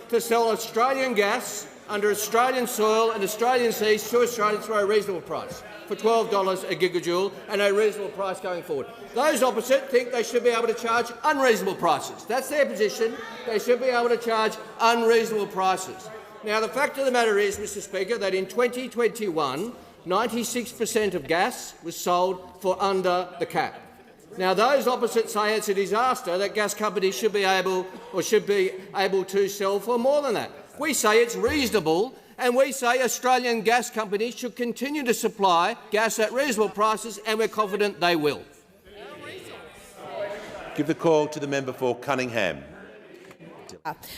to sell Australian gas under Australian soil and Australian seas to Australians for a reasonable price, for $12 a gigajoule, and a reasonable price going forward. Those opposite think they should be able to charge unreasonable prices. That's their position. They should be able to charge unreasonable prices. Now, the fact of the matter is, Mr. Speaker, that in 2021, 96% of gas was sold for under the cap. Now, those opposite say it's a disaster that gas companies should be able to sell for more than that. We say it's reasonable, and we say Australian gas companies should continue to supply gas at reasonable prices, and we're confident they will. Give the call to the member for Cunningham.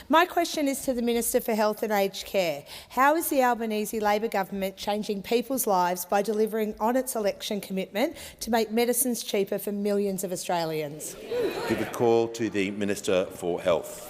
My question is to the Minister for Health and Aged Care. How is the Albanese Labor government changing people's lives by delivering on its election commitment to make medicines cheaper for millions of Australians? Give the call to the Minister for Health.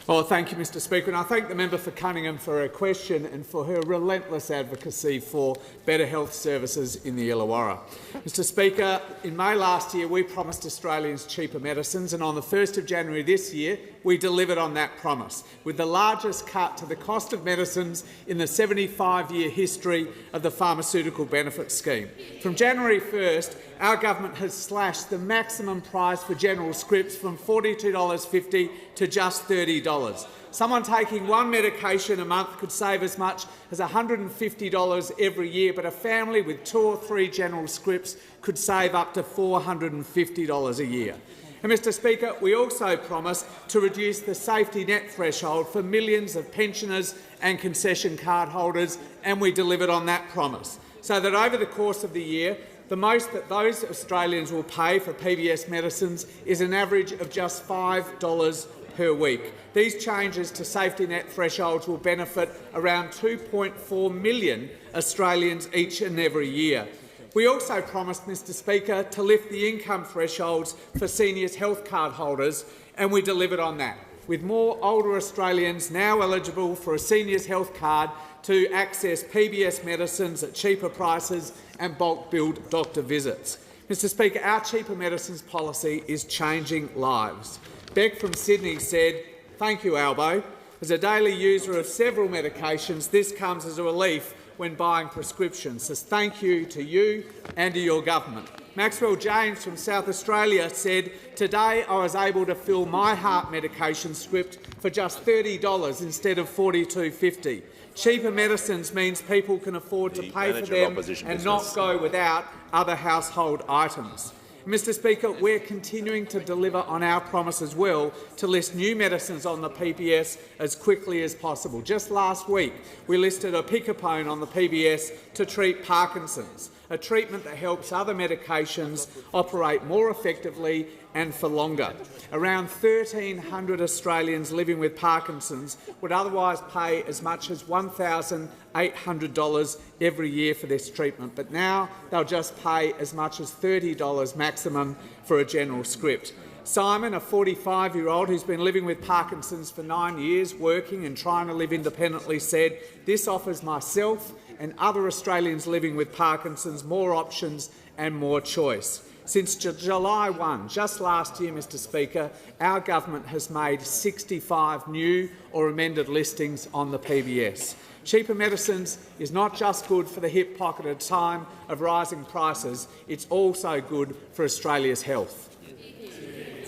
Well, thank you, Mr. Speaker, and I thank the member for Cunningham for her question and for her relentless advocacy for better health services in the Illawarra. Mr. Speaker, in May last year we promised Australians cheaper medicines, and on the 1st of January this year we delivered on that promise, with the largest cut to the cost of medicines in the 75-year history of the Pharmaceutical Benefit Scheme. From January 1st, our government has slashed the maximum price for general scripts from $42.50 to just $30. Someone taking one medication a month could save as much as $150 every year, but a family with 2 or 3 general scripts could save up to $450 a year. And, Mr. Speaker, we also promised to reduce the safety net threshold for millions of pensioners and concession card holders, and we delivered on that promise, so that over the course of the year, the most that those Australians will pay for PBS medicines is an average of just $5 per week. These changes to safety net thresholds will benefit around 2.4 million Australians each and every year. We also promised, Mr. Speaker, to lift the income thresholds for seniors health card holders, and we delivered on that. with more older Australians now eligible for a seniors health card to access PBS medicines at cheaper prices and bulk billed doctor visits. Mr Speaker, our cheaper medicines policy is changing lives. Beck from Sydney said, "Thank you, Albo. As a daily user of several medications, this comes as a relief when buying prescriptions. So thank you to you and to your government." Maxwell James from South Australia said, "Today I was able to fill my heart medication script for just $30 instead of $42.50. Cheaper medicines means people can afford to pay for them and not go without other household items." Mr Speaker, we're continuing to deliver on our promise as well to list new medicines on the PBS as quickly as possible. Just last week, we listed opicapone on the PBS to treat Parkinson's, a treatment that helps other medications operate more effectively and for longer. Around 1,300 Australians living with Parkinson's would otherwise pay as much as $1,800 every year for this treatment, but now they'll just pay as much as $30 maximum for a general script. Simon, a 45-year-old who's been living with Parkinson's for 9 years, working and trying to live independently, said, "This offers myself and other Australians living with Parkinson's more options and more choice." Since July 1, just last year, Mr Speaker, our government has made 65 new or amended listings on the PBS. Cheaper medicines is not just good for the hip pocket at a time of rising prices, it's also good for Australia's health.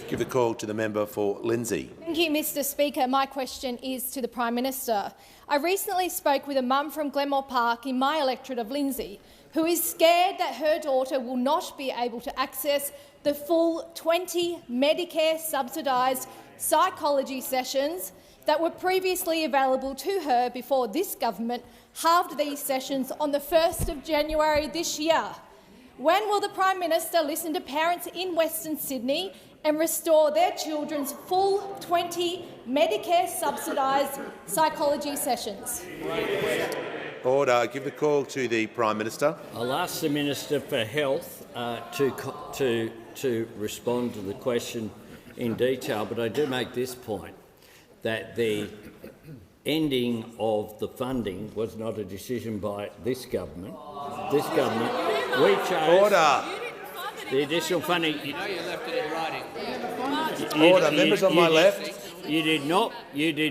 Give the call to the member for Lindsay. Thank you, Mr Speaker. My question is to the Prime Minister. I recently spoke with a mum from Glenmore Park in my electorate of Lindsay who is scared that her daughter will not be able to access the full 20 Medicare subsidised psychology sessions that were previously available to her before this government halved these sessions on the 1st of January this year. When will the Prime Minister listen to parents in Western Sydney and restore their children's full 20 Medicare subsidised psychology sessions? Order. Give the call to the Prime Minister. I'll ask the Minister for Health to respond to the question in detail, but I do make this point, that the ending of the funding was not a decision by this government. This government, we chose the additional funding. You know you left it in writing. Order. Members on my left. You did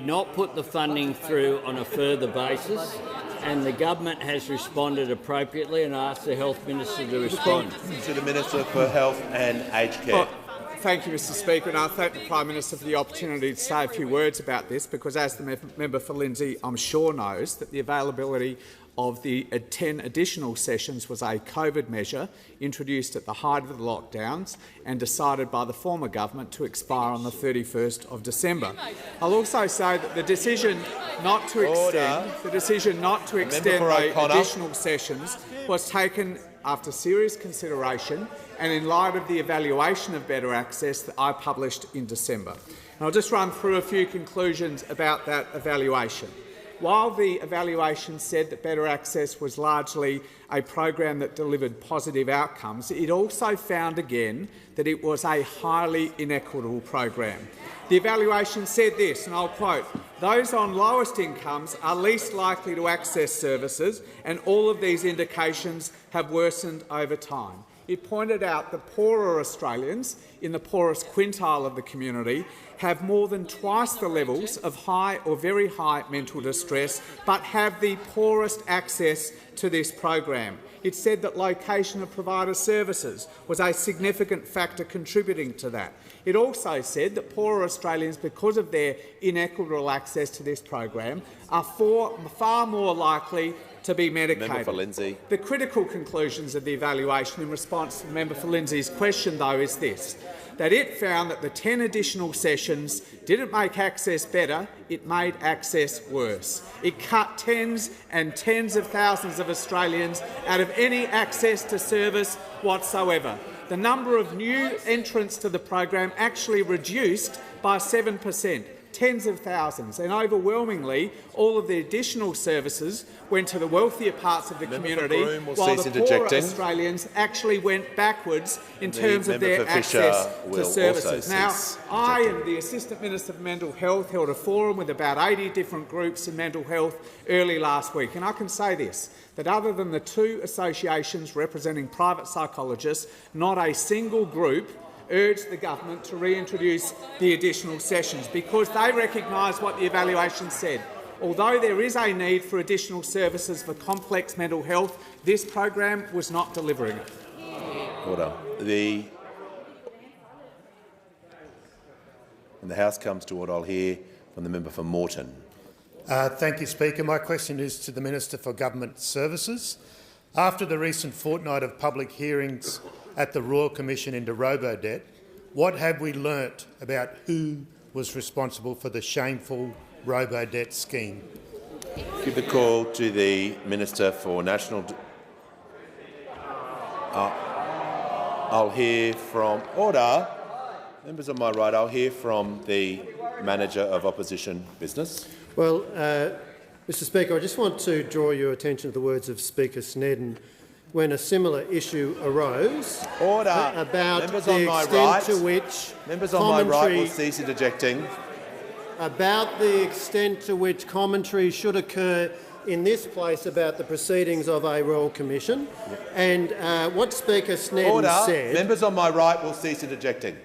not put the funding through on a further basis, and the government has responded appropriately, and I ask the Health Minister to respond. To the Minister for Health and Aged Care. Thank you, Mr Speaker, and I thank the Prime Minister for the opportunity to say a few words about this, because as the member for Lindsay I'm sure knows, that the availability of the 10 additional sessions was a COVID measure introduced at the height of the lockdowns and decided by the former government to expire on the 31st of December. I'll also say that the decision not to extend the additional sessions was taken after serious consideration and in light of the evaluation of better access that I published in December. And I'll just run through a few conclusions about that evaluation. While the evaluation said that better access was largely a program that delivered positive outcomes, it also found again that it was a highly inequitable program. The evaluation said this, and I'll quote, "Those on lowest incomes are least likely to access services, and all of these indications have worsened over time." It pointed out that poorer Australians in the poorest quintile of the community have more than twice the levels of high or very high mental distress, but have the poorest access to this program. It said that location of provider services was a significant factor contributing to that. It also said that poorer Australians, because of their inequitable access to this program, are far more likely to be medicated. Member for Lindsay. The critical conclusions of the evaluation in response to the member for Lindsay's question, though, is this, that it found that the 10 additional sessions didn't make access better, it made access worse. It cut tens and tens of thousands of Australians out of any access to service whatsoever. The number of new entrants to the program actually reduced by 7%. tens of thousands, and overwhelmingly all of the additional services went to the wealthier parts of the community, while the poorer Australians actually went backwards in terms of their access to services. Now, I and the Assistant Minister for Mental Health held a forum with about 80 different groups in mental health early last week, and I can say this, that other than the two associations representing private psychologists, not a single group urged the government to reintroduce the additional sessions, because they recognise what the evaluation said. Although there is a need for additional services for complex mental health, this program was not delivering it. Order. When the House comes to order, I'll hear from the member for Moreton. Thank you, Speaker. My question is to the Minister for Government Services. After the recent fortnight of public hearings at the Royal Commission into Robodebt, what have we learnt about who was responsible for the shameful Robodebt scheme? Give the call to the Minister for National... I'll hear from... Order. Members on my right, I'll hear from the Manager of Opposition Business. Well, Mr Speaker, I just want to draw your attention to the words of Speaker Snedden when a similar issue arose about members the on my extent right, to which members on my right will cease interjecting. About the extent to which commentary should occur in this place about the proceedings of a Royal Commission, and what Speaker Snedden said... Members on my right will cease interjecting.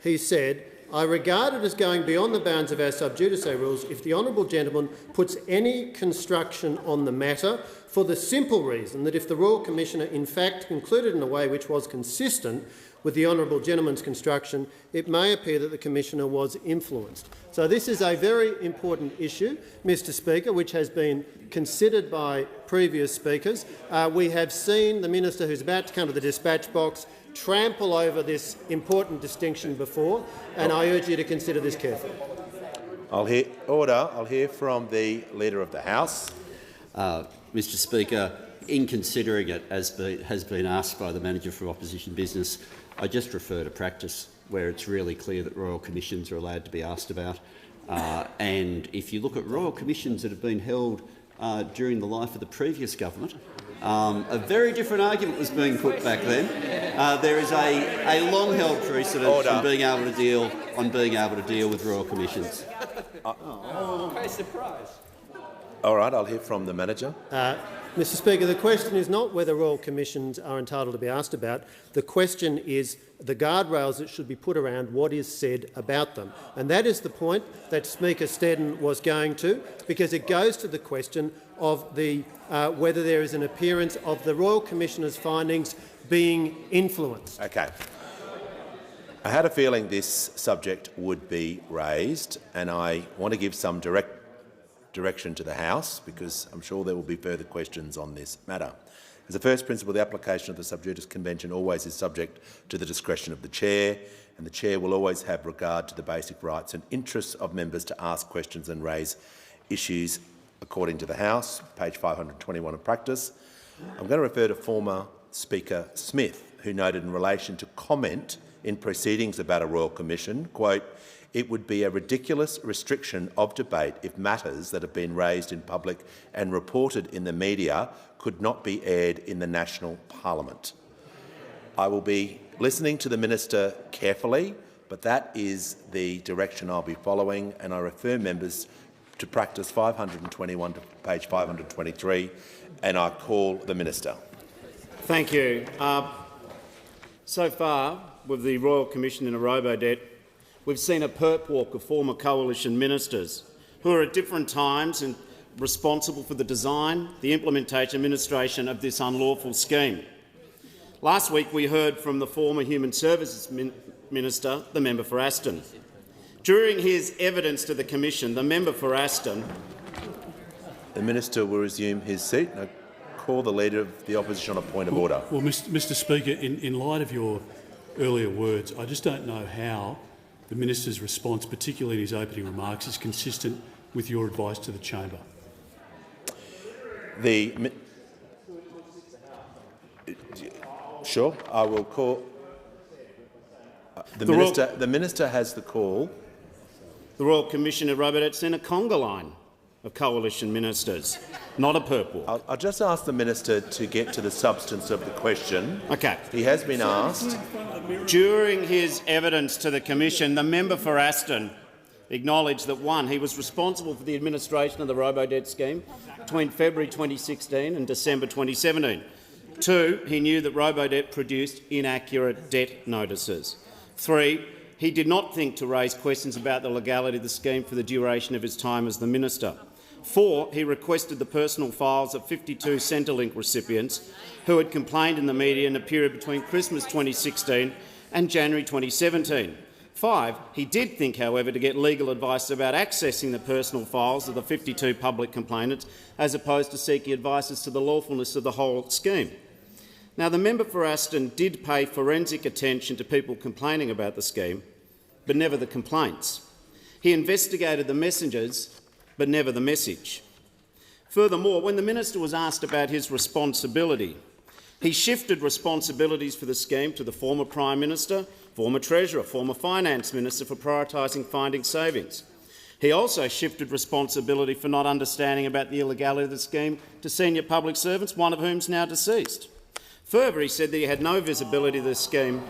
He said, I regard it as going beyond the bounds of our sub judice rules if the honourable gentleman puts any construction on the matter, for the simple reason that if the Royal Commissioner in fact concluded in a way which was consistent with the honourable gentleman's construction, it may appear that the Commissioner was influenced. So this is a very important issue, Mr Speaker, which has been considered by previous speakers. We have seen the Minister who's about to come to the dispatch box trample over this important distinction before, and I urge you to consider this carefully. I'll hear from the Leader of the House. Mr Speaker, in considering it, as has been asked by the Manager for Opposition Business, I just refer to practice where it's really clear that Royal Commissions are allowed to be asked about. And if you look at Royal Commissions that have been held during the life of the previous government, a very different argument was being put back then. There is a long-held precedent on being able to deal with Royal Commissions. Okay, surprise. All right, I'll hear from the Manager. Mr Speaker, the question is not whether Royal Commissions are entitled to be asked about. The question is the guardrails that should be put around what is said about them. And that is the point that Speaker Snedden was going to, because it goes to the question of the, whether there is an appearance of the Royal Commissioner's findings being influenced. Okay. I had a feeling this subject would be raised, and I want to give some direction to the House, because I'm sure there will be further questions on this matter. As a first principle, the application of the Sub Judice Convention always is subject to the discretion of the Chair, and the Chair will always have regard to the basic rights and interests of members to ask questions and raise issues according to the House, page 521 of practice. I'm going to refer to former Speaker Smith, who noted in relation to comment in proceedings about a Royal Commission, quote, "It would be a ridiculous restriction of debate if matters that have been raised in public and reported in the media could not be aired in the national parliament." I will be listening to the Minister carefully, but that is the direction I'll be following, and I refer members to practice 521 to page 523, and I call the Minister. Thank you. So far, with the Royal Commission into Robodebt, we've seen a perp walk of former coalition ministers who are at different times and responsible for the design, the implementation, administration of this unlawful scheme. Last week we heard from the former Human Services Minister, the member for Aston. During his evidence to the Commission, the member for Aston— The Minister will resume his seat. I call the Leader of the Opposition on a point of order. Well, Mr Speaker, in light of your earlier words, I just don't know how the Minister's response, particularly in his opening remarks, is consistent with your advice to the chamber. Sure, I will call. The Minister has the call. The Royal Commission at Robodebt sent a conga line of coalition ministers, not a perp walk. I'll just ask the minister to get to the substance of the question. Okay. He has been asked. During his evidence to the Commission, the member for Aston acknowledged that 1. He was responsible for the administration of the Robodebt scheme between February 2016 and December 2017. 2. He knew that Robodebt produced inaccurate debt notices. 3. He did not think to raise questions about the legality of the scheme for the duration of his time as the minister. 4. He requested the personal files of 52 Centrelink recipients who had complained in the media in the period between Christmas 2016 and January 2017. 5. He did think, however, to get legal advice about accessing the personal files of the 52 public complainants as opposed to seeking advice as to the lawfulness of the whole scheme. Now, the member for Aston did pay forensic attention to people complaining about the scheme, but never the complaints. He investigated the messengers, but never the message. Furthermore, when the minister was asked about his responsibility, he shifted responsibilities for the scheme to the former Prime Minister, former Treasurer, former Finance Minister for prioritising finding savings. He also shifted responsibility for not understanding about the illegality of the scheme to senior public servants, one of whom is now deceased. Further, he said that he had no visibility of the scheme.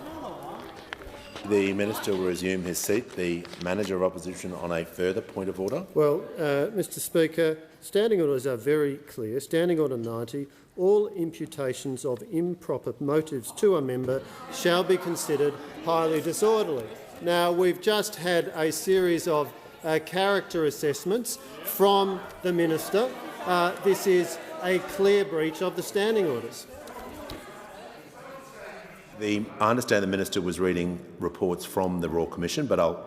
The minister will resume his seat. The Manager of Opposition on a further point of order. Well, Mr Speaker, standing orders are very clear. Standing Order 90, all imputations of improper motives to a member shall be considered highly disorderly. Now, we've just had a series of character assessments from the minister. This is a clear breach of the standing orders. I understand the minister was reading reports from the Royal Commission, but under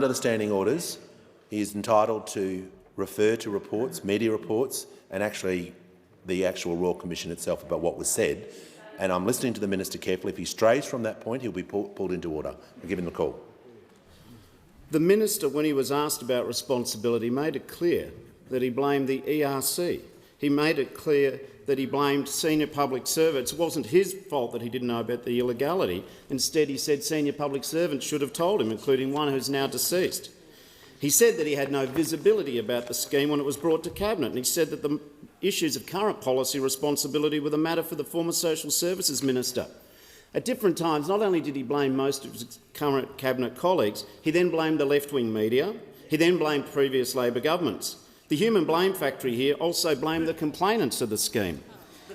the standing orders, he is entitled to refer to reports, media reports, and actually the actual Royal Commission itself about what was said. And I'm listening to the minister carefully. If he strays from that point, he'll be pulled into order. I'll give him the call. The minister, when he was asked about responsibility, made it clear that he blamed the ERC. He made it clear that he blamed senior public servants. It wasn't his fault that he didn't know about the illegality. Instead, he said senior public servants should have told him, including one who's now deceased. He said that he had no visibility about the scheme when it was brought to Cabinet, and he said that the issues of current policy responsibility were the matter for the former Social Services Minister. At different times, not only did he blame most of his current Cabinet colleagues, he then blamed the left-wing media, he then blamed previous Labor governments. The human blame factory here also blamed the complainants of the scheme.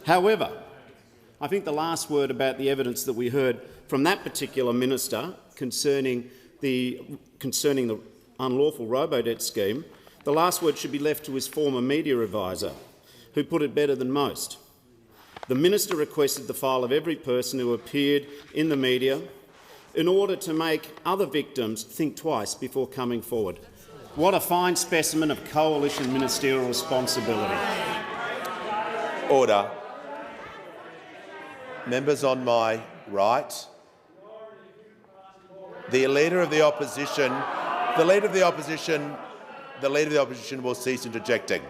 However, I think the last word about the evidence that we heard from that particular minister concerning the unlawful Robodebt scheme, the last word should be left to his former media advisor, who put it better than most. The minister requested the file of every person who appeared in the media in order to make other victims think twice before coming forward. What a fine specimen of coalition ministerial responsibility. Order. Members on my right. The Leader of the Opposition will cease interjecting.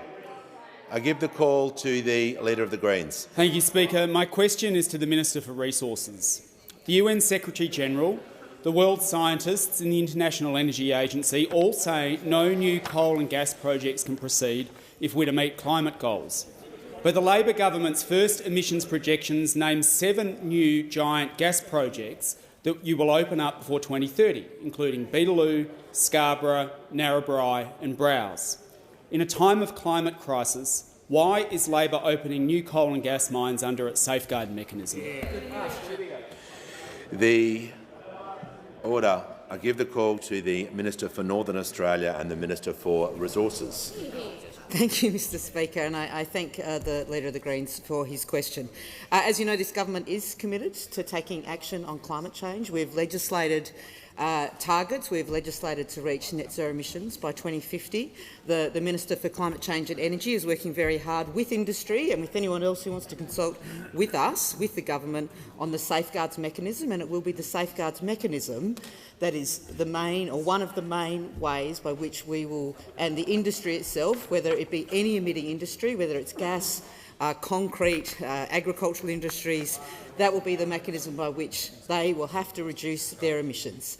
I give the call to the Leader of the Greens. Thank you, Speaker. My question is to the Minister for Resources. The UN Secretary-General, the world scientists and the International Energy Agency all say no new coal and gas projects can proceed if we're to meet climate goals. But the Labor government's first emissions projections name 7 new giant gas projects that you will open up before 2030, including Beetaloo, Scarborough, Narrabri and Browse. In a time of climate crisis, why is Labor opening new coal and gas mines under its safeguard mechanism? The order. I give the call to the Minister for Northern Australia and the Minister for Resources. Thank you, Mr Speaker, and I thank the Leader of the Greens for his question. As you know, this government is committed to taking action on climate change. We've legislated targets. We've legislated to reach net zero emissions by 2050. The Minister for Climate Change and Energy is working very hard with industry and with anyone else who wants to consult with us, with the government, on the safeguards mechanism, and it will be the safeguards mechanism that is the main, or one of the main ways by which we will, and the industry itself, whether it be any emitting industry, whether it's gas, concrete, agricultural industries, that will be the mechanism by which they will have to reduce their emissions.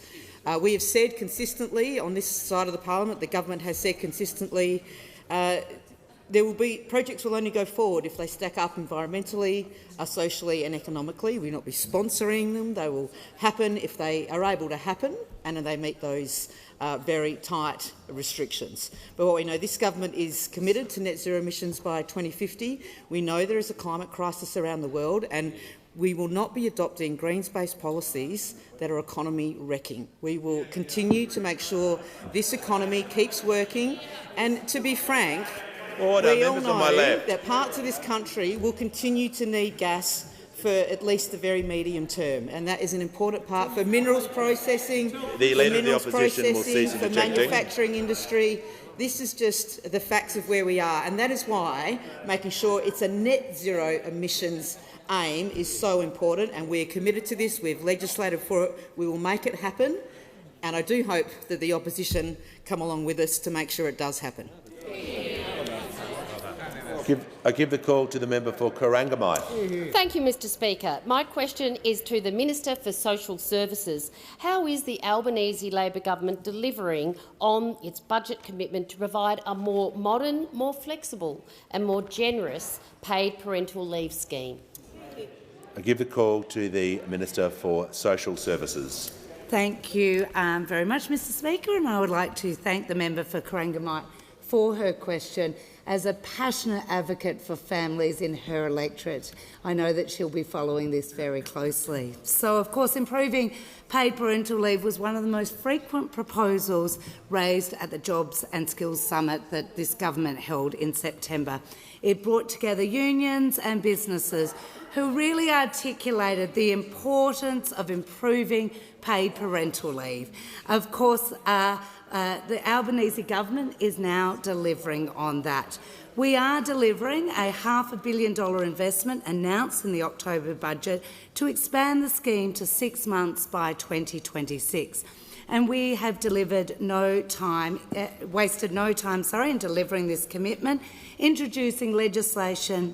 We have said consistently on this side of the parliament, the government has said consistently, projects will only go forward if they stack up environmentally, socially and economically. We will not be sponsoring them. They will happen if they are able to happen and they meet those very tight restrictions. But what we know, this government is committed to net zero emissions by 2050. We know there is a climate crisis around the world, and we will not be adopting Greens-based policies that are economy-wrecking. We will continue to make sure this economy keeps working, and to be frank, we all know that parts of this country will continue to need gas for at least the very medium term, and that is an important part for minerals processing, for manufacturing industry. This is just the facts of where we are, and that is why making sure it's a net zero emissions aim is so important, and we are committed to this. We've legislated for it. We will make it happen, and I do hope that the opposition come along with us to make sure it does happen. I give the call to the member for Corangamite. Thank you, Mr Speaker. My question is to the Minister for Social Services. How is the Albanese Labor government delivering on its budget commitment to provide a more modern, more flexible and more generous paid parental leave scheme? I give the call to the Minister for Social Services. Thank you very much, Mr Speaker, and I would like to thank the member for Corangamite for her question. As a passionate advocate for families in her electorate, I know that she'll be following this very closely. So, of course, improving paid parental leave was one of the most frequent proposals raised at the Jobs and Skills Summit that this government held in September. It brought together unions and businesses who really articulated the importance of improving paid parental leave. Of course, the Albanese government is now delivering on that. We are delivering a $500 million investment announced in the October budget to expand the scheme to 6 months by 2026. And we have wasted no time in delivering this commitment, introducing legislation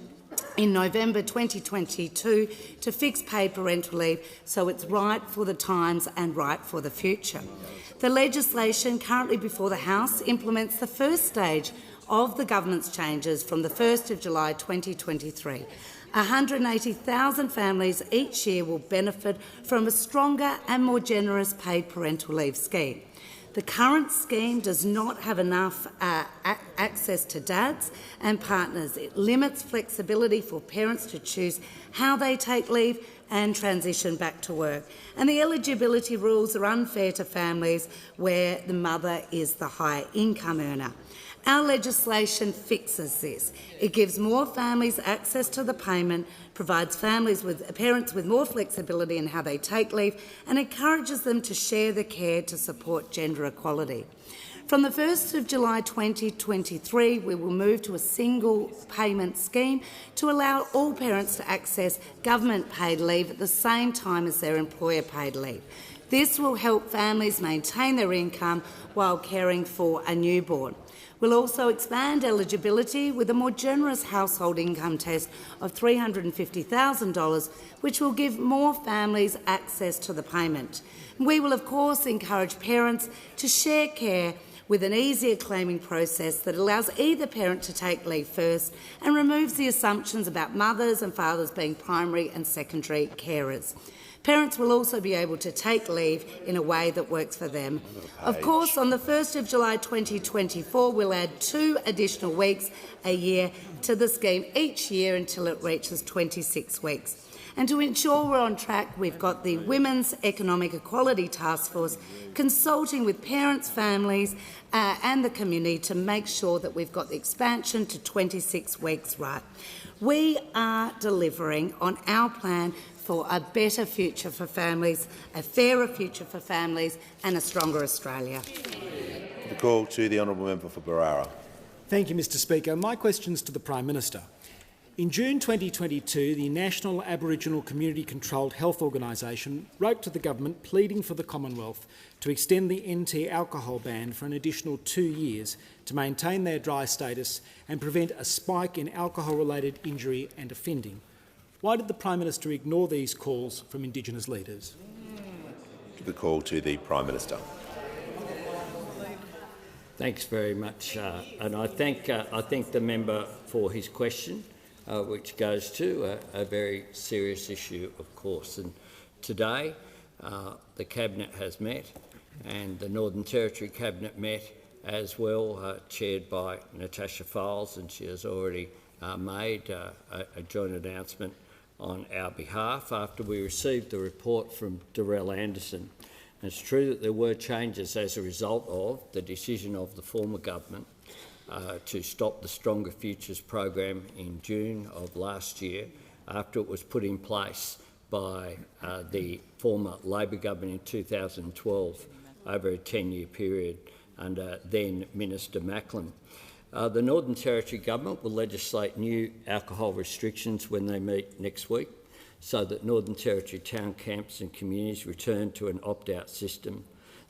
in November 2022 to fix paid parental leave so it's right for the times and right for the future. The legislation currently before the House implements the first stage of the government's changes from the 1st of July 2023. 180,000 families each year will benefit from a stronger and more generous paid parental leave scheme. The current scheme does not have enough access to dads and partners. It limits flexibility for parents to choose how they take leave and transition back to work. And the eligibility rules are unfair to families where the mother is the higher income earner. Our legislation fixes this. It gives more families access to the payment, provides parents with more flexibility in how they take leave, and encourages them to share the care to support gender equality. From the 1st of July 2023, we will move to a single payment scheme to allow all parents to access government paid leave at the same time as their employer paid leave. This will help families maintain their income while caring for a newborn. We'll also expand eligibility with a more generous household income test of $350,000, which will give more families access to the payment. We will, of course, encourage parents to share care with an easier claiming process that allows either parent to take leave first and removes the assumptions about mothers and fathers being primary and secondary carers. Parents will also be able to take leave in a way that works for them. Of course, on the 1st of July 2024, we'll add 2 additional weeks a year to the scheme each year until it reaches 26 weeks. And to ensure we're on track, we've got the Women's Economic Equality Task Force consulting with parents, families and the community to make sure that we've got the expansion to 26 weeks right. We are delivering on our plan for a better future for families, a fairer future for families and a stronger Australia. The call to the honourable member for Barara. Thank you, Mr Speaker. My question's to the Prime Minister. In June 2022, the National Aboriginal Community Controlled Health Organisation wrote to the government pleading for the Commonwealth to extend the NT alcohol ban for an additional 2 years to maintain their dry status and prevent a spike in alcohol-related injury and offending. Why did the Prime Minister ignore these calls from Indigenous leaders? Give the call to the Prime Minister. Thanks very much, and I thank the member for his question, which goes to a very serious issue, of course. And today, the Cabinet has met, and the Northern Territory Cabinet met as well, chaired by Natasha Files, and she has already made a joint announcement on our behalf after we received the report from Darrell Anderson. And it's true that there were changes as a result of the decision of the former government to stop the Stronger Futures program in June of last year, after it was put in place by the former Labor government in 2012 over a 10-year period under then Minister Macklin. The Northern Territory Government will legislate new alcohol restrictions when they meet next week, so that Northern Territory town camps and communities return to an opt-out system.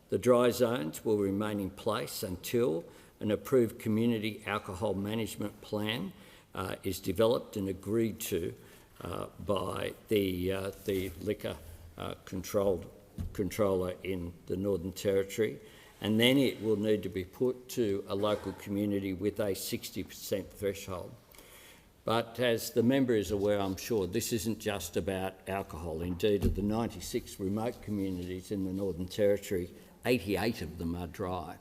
The dry zones will remain in place until an approved community alcohol management plan is developed and agreed to by the liquor controller in the Northern Territory, and then it will need to be put to a local community with a 60% threshold. But as the member is aware, I'm sure, this isn't just about alcohol. Indeed, of the 96 remote communities in the Northern Territory, 88 of them are dry.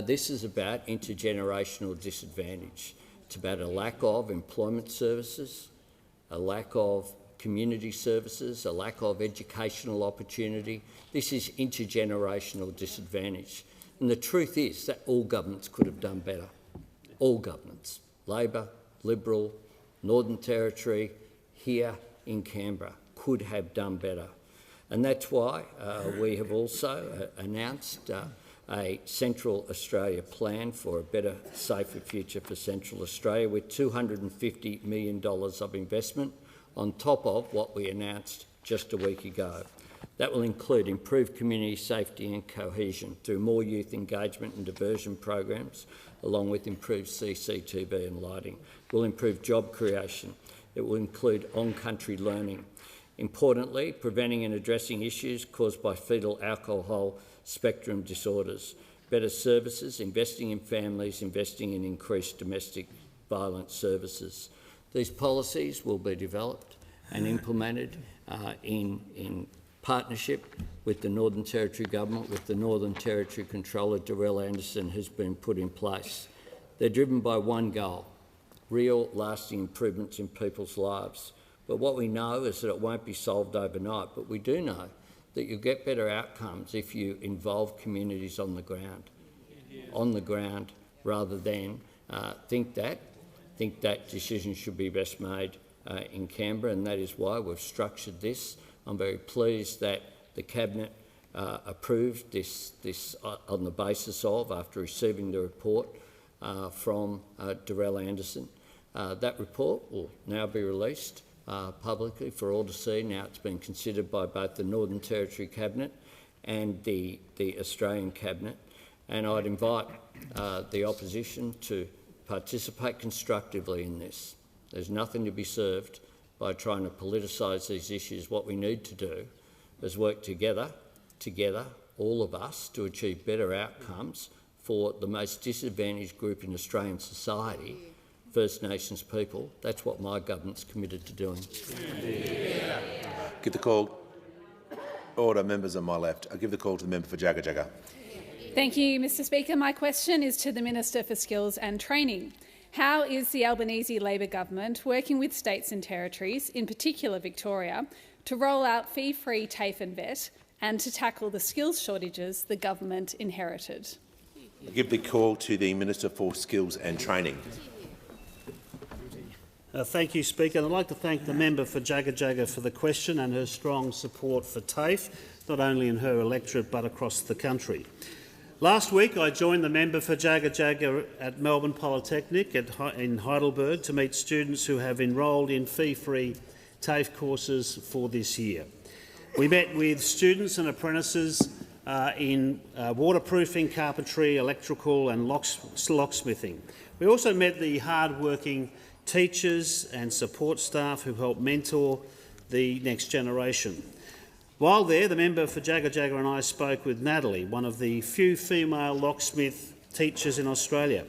This is about intergenerational disadvantage. It's about a lack of employment services, a lack of community services, a lack of educational opportunity. This is intergenerational disadvantage. And the truth is that all governments could have done better. All governments, Labor, Liberal, Northern Territory, here in Canberra, could have done better. And that's why we have also announced a Central Australia plan for a better, safer future for Central Australia, with $250 million of investment on top of what we announced just a week ago. That will include improved community safety and cohesion through more youth engagement and diversion programs, along with improved CCTV and lighting. It will improve job creation. It will include on-country learning. Importantly, preventing and addressing issues caused by fetal alcohol spectrum disorders. Better services, investing in families, investing in increased domestic violence services. These policies will be developed and implemented in partnership with the Northern Territory Government, with the Northern Territory Controller, Darrell Anderson, has been put in place. They're driven by one goal: real, lasting improvements in people's lives. But what we know is that it won't be solved overnight, but we do know that you get better outcomes if you involve communities on the ground, rather than think that decisions should be best made in Canberra, and that is why we've structured this. I'm very pleased that the Cabinet approved this on the basis of, after receiving the report from Darrell Anderson. That report will now be released publicly for all to see. Now it's been considered by both the Northern Territory Cabinet and the Australian Cabinet, and I'd invite the opposition to participate constructively in this. There's nothing to be served by trying to politicise these issues. What we need to do is work together, all of us, to achieve better outcomes for the most disadvantaged group in Australian society, First Nations people. That's what my government's committed to doing. Give the call. Order, members on my left. I give the call to the member for Jagga Jagga. Thank you, Mr Speaker. My question is to the Minister for Skills and Training. How is the Albanese Labor government working with states and territories, in particular Victoria, to roll out fee-free TAFE and VET and to tackle the skills shortages the government inherited? I give the call to the Minister for Skills and Training. Thank you, Speaker. I'd like to thank the member for Jagga Jagga for the question and her strong support for TAFE, not only in her electorate but across the country. Last week I joined the member for Jagga Jagga at Melbourne Polytechnic in Heidelberg to meet students who have enrolled in fee-free TAFE courses for this year. We met with students and apprentices in waterproofing, carpentry, electrical and locksmithing. We also met the hard-working teachers and support staff who help mentor the next generation. While there, the member for Jagga Jagga and I spoke with Natalie, one of the few female locksmith teachers in Australia.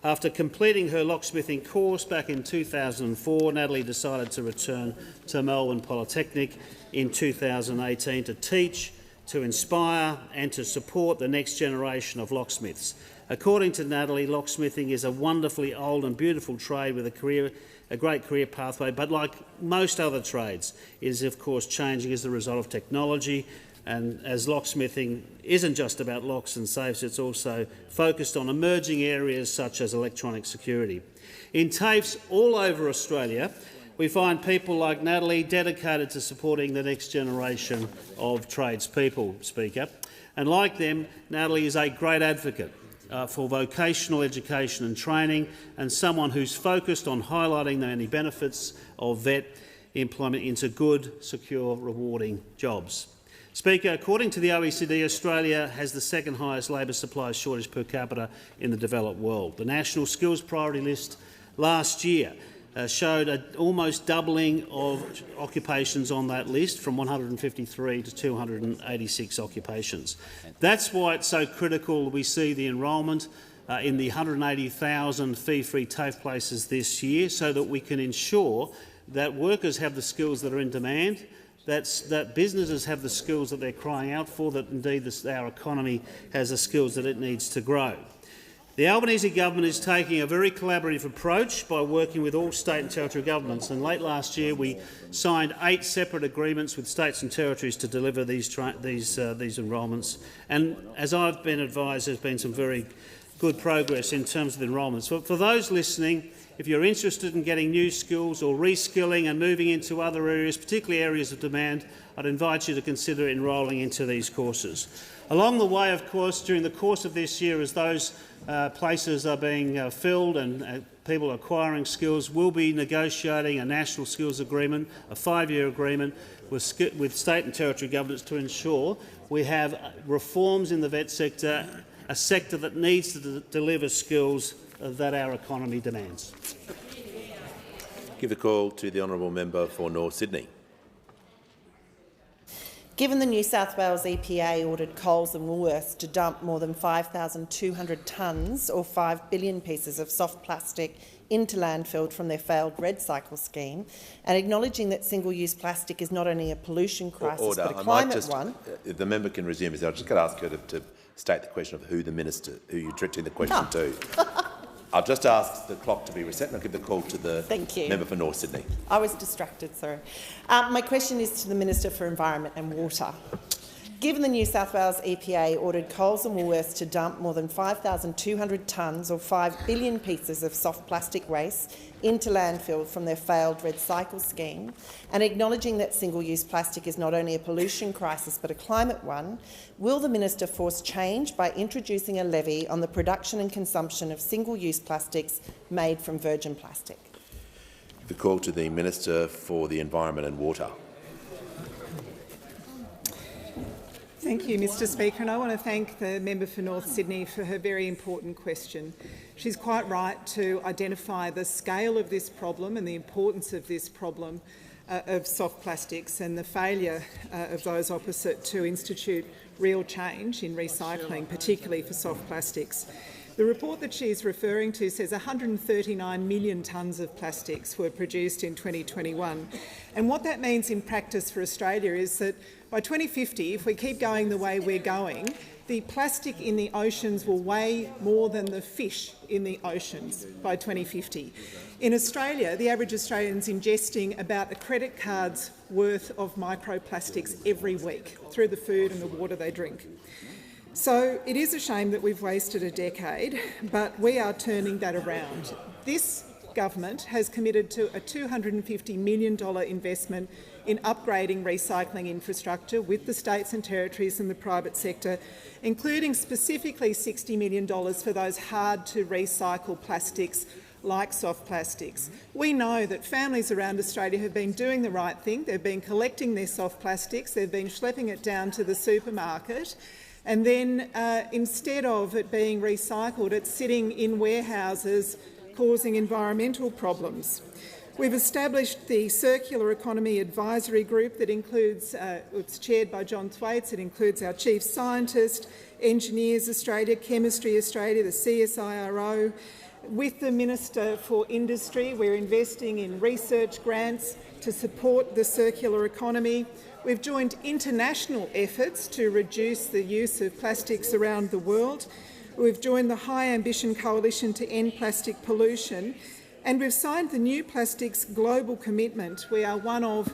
After completing her locksmithing course back in 2004, Natalie decided to return to Melbourne Polytechnic in 2018 to teach, to inspire and to support the next generation of locksmiths. According to Natalie, locksmithing is a wonderfully old and beautiful trade with a great career pathway, but like most other trades, it is of course changing as a result of technology, and as locksmithing isn't just about locks and safes, it's also focused on emerging areas such as electronic security. In TAFEs all over Australia, we find people like Natalie dedicated to supporting the next generation of tradespeople, Speaker. And like them, Natalie is a great advocate for vocational education and training, and someone who's focused on highlighting the many benefits of vet employment into good, secure, rewarding jobs. Speaker, according to the OECD, Australia has the second highest labour supply shortage per capita in the developed world. The National Skills Priority List last year showed an almost doubling of occupations on that list, from 153 to 286 occupations. That's why it's so critical we see the enrolment in the 180,000 fee-free TAFE places this year, so that we can ensure that workers have the skills that are in demand, that businesses have the skills that they're crying out for, that indeed our economy has the skills that it needs to grow. The Albanese government is taking a very collaborative approach by working with all state and territory governments, and late last year we signed 8 separate agreements with states and territories to deliver these enrolments. And as I've been advised, there's been some very good progress in terms of the enrolments. For those listening, if you're interested in getting new skills or reskilling and moving into other areas, particularly areas of demand, I'd invite you to consider enrolling into these courses. Along the way, of course, during the course of this year, as those places are being filled and people acquiring skills, we'll be negotiating a national skills agreement, a 5-year agreement with state and territory governments to ensure we have reforms in the vet sector, a sector that needs to deliver skills that our economy demands. Give the call to the honourable member for North Sydney. Given the New South Wales EPA ordered Coles and Woolworths to dump more than 5,200 tonnes or 5 billion pieces of soft plastic into landfill from their failed red cycle scheme, and acknowledging that single-use plastic is not only a pollution crisis but a climate one— If the member can resume, I've just got to ask her to state the question of who you're directing the question to. I'll just ask the clock to be reset and I'll give the call to the member for North Sydney. I was distracted, sorry. My question is to the Minister for Environment and Water. Given the New South Wales EPA ordered Coles and Woolworths to dump more than 5,200 tonnes or 5 billion pieces of soft plastic waste into landfill from their failed red cycle scheme, and acknowledging that single-use plastic is not only a pollution crisis but a climate one, will the minister force change by introducing a levy on the production and consumption of single-use plastics made from virgin plastic? The call to the Minister for the Environment and Water. Thank you, Mr Speaker, and I want to thank the member for North Sydney for her very important question. She's quite right to identify the scale of this problem and the importance of this problem of soft plastics and the failure of those opposite to institute real change in recycling, particularly for soft plastics. The report that she's referring to says 139 million tonnes of plastics were produced in 2021. And what that means in practice for Australia is that by 2050, if we keep going the way we're going, the plastic in the oceans will weigh more than the fish in the oceans by 2050. In Australia, the average Australian is ingesting about a credit card's worth of microplastics every week through the food and the water they drink. So it is a shame that we've wasted a decade, but we are turning that around. This government has committed to a $250 million investment in upgrading recycling infrastructure with the states and territories and the private sector, including specifically $60 million for those hard-to-recycle plastics like soft plastics. We know that families around Australia have been doing the right thing. They've been collecting their soft plastics, they've been schlepping it down to the supermarket, and then instead of it being recycled, it's sitting in warehouses causing environmental problems. We've established the Circular Economy Advisory Group that includes, it's chaired by John Thwaites. It includes our Chief Scientist, Engineers Australia, Chemistry Australia, the CSIRO. With the Minister for Industry, we're investing in research grants to support the circular economy. We've joined international efforts to reduce the use of plastics around the world. We've joined the High Ambition Coalition to End Plastic Pollution, and we've signed the New Plastics Global Commitment. We are one of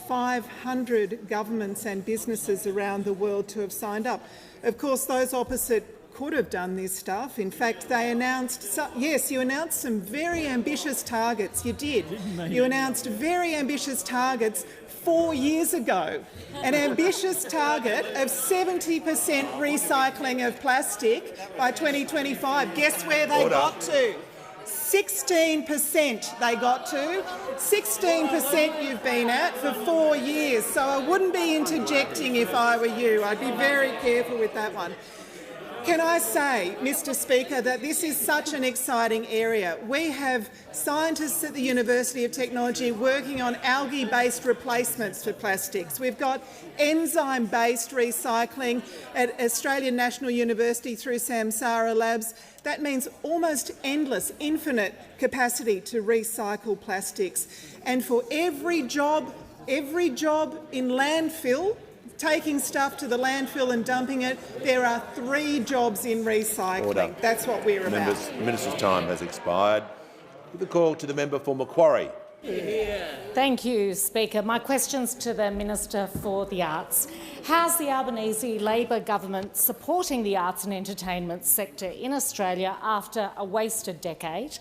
500 governments and businesses around the world to have signed up. Of course, those opposite could have done this stuff. In fact, they announced, yes, you announced some very ambitious targets. You did. You announced very ambitious targets 4 years ago. An ambitious target of 70% recycling of plastic by 2025. Guess where they got to? 16% they got to. 16% you've been at for 4 years. So I wouldn't be interjecting if I were you. I'd be very careful with that one. Can I say, Mr Speaker, that this is such an exciting area. We have scientists at the University of Technology working on algae-based replacements for plastics. We've got enzyme-based recycling at Australian National University through Samsara Labs. That means almost endless, infinite capacity to recycle plastics. And for every job in landfill, taking stuff to the landfill and dumping it, there are 3 jobs in recycling. Order. That's what we're about. The Minister's time has expired. With the call to the member for Macquarie. Thank you, Speaker. My question's to the Minister for the Arts. How's the Albanese Labor government supporting the arts and entertainment sector in Australia after a wasted decade?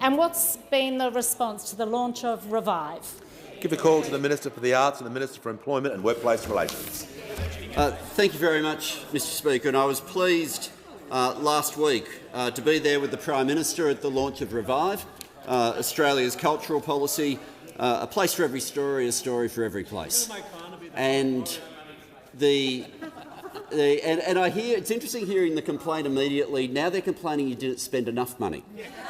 And what's been the response to the launch of Revive? Give a call to the Minister for the Arts and the Minister for Employment and Workplace Relations. Thank you very much, Mr Speaker. And I was pleased last week to be there with the Prime Minister at the launch of Revive, Australia's cultural policy, a place for every story, a story for every place. And I hear it's interesting hearing the complaint immediately. Now they're complaining you didn't spend enough money.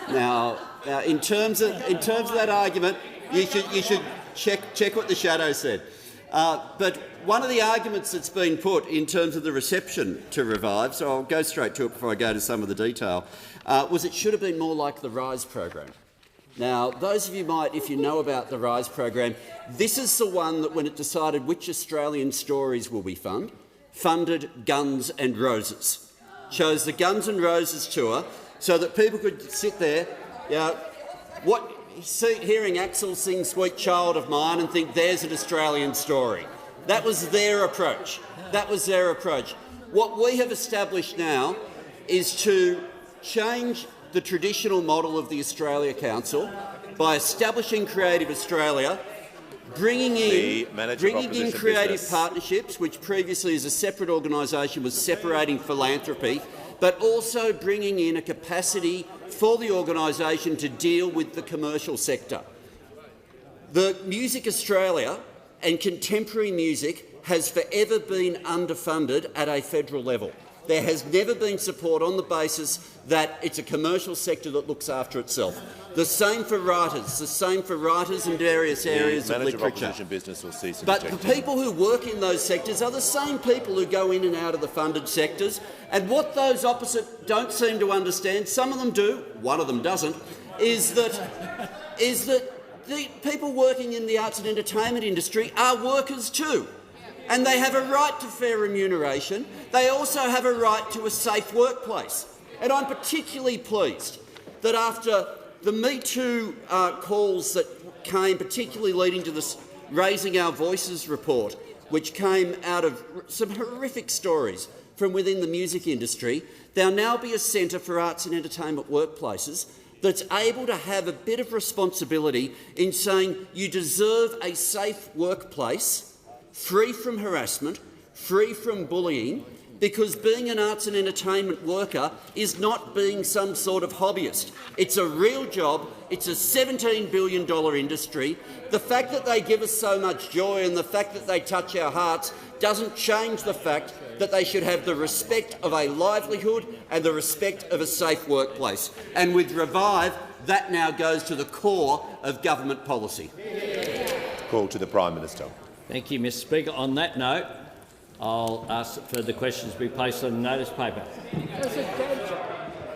Now in terms of that argument, you should check what the shadow said. But one of the arguments that's been put in terms of the reception to Revive, so I'll go straight to it before I go to some of the detail, was it should have been more like the RISE program. Now, those of you might, if you know about the RISE program, this is the one that when it decided which Australian stories will be funded Guns and Roses. Chose the Guns and Roses tour so that people could sit there, hearing Axel sing Sweet Child of Mine and think there's an Australian story. That was their approach. What we have established now is to change the traditional model of the Australia Council by establishing Creative Australia, bringing in creative partnerships, which previously as a separate organisation was separating philanthropy, but also bringing in a capacity for the organisation to deal with the commercial sector. The Music Australia and contemporary music has forever been underfunded at a federal level. There has never been support on the basis that it's a commercial sector that looks after itself. The same for writers, in various areas of literature. But the people who work in those sectors are the same people who go in and out of the funded sectors. And what those opposite don't seem to understand, some of them do, one of them doesn't, is that the people working in the arts and entertainment industry are workers too. And they have a right to fair remuneration. They also have a right to a safe workplace. And I'm particularly pleased that after the Me Too calls that came, particularly leading to this Raising Our Voices report, which came out of some horrific stories from within the music industry, there'll now be a centre for arts and entertainment workplaces that's able to have a bit of responsibility in saying you deserve a safe workplace, free from harassment, free from bullying, because being an arts and entertainment worker is not being some sort of hobbyist. It's a real job. It's a $17 billion industry. The fact that they give us so much joy and the fact that they touch our hearts doesn't change the fact that they should have the respect of a livelihood and the respect of a safe workplace. And with Revive, that now goes to the core of government policy. Call to the Prime Minister. Thank you, Mr Speaker. On that note, I'll ask that further questions be placed on the notice paper.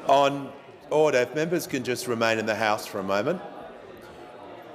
On order, if members can just remain in the House for a moment.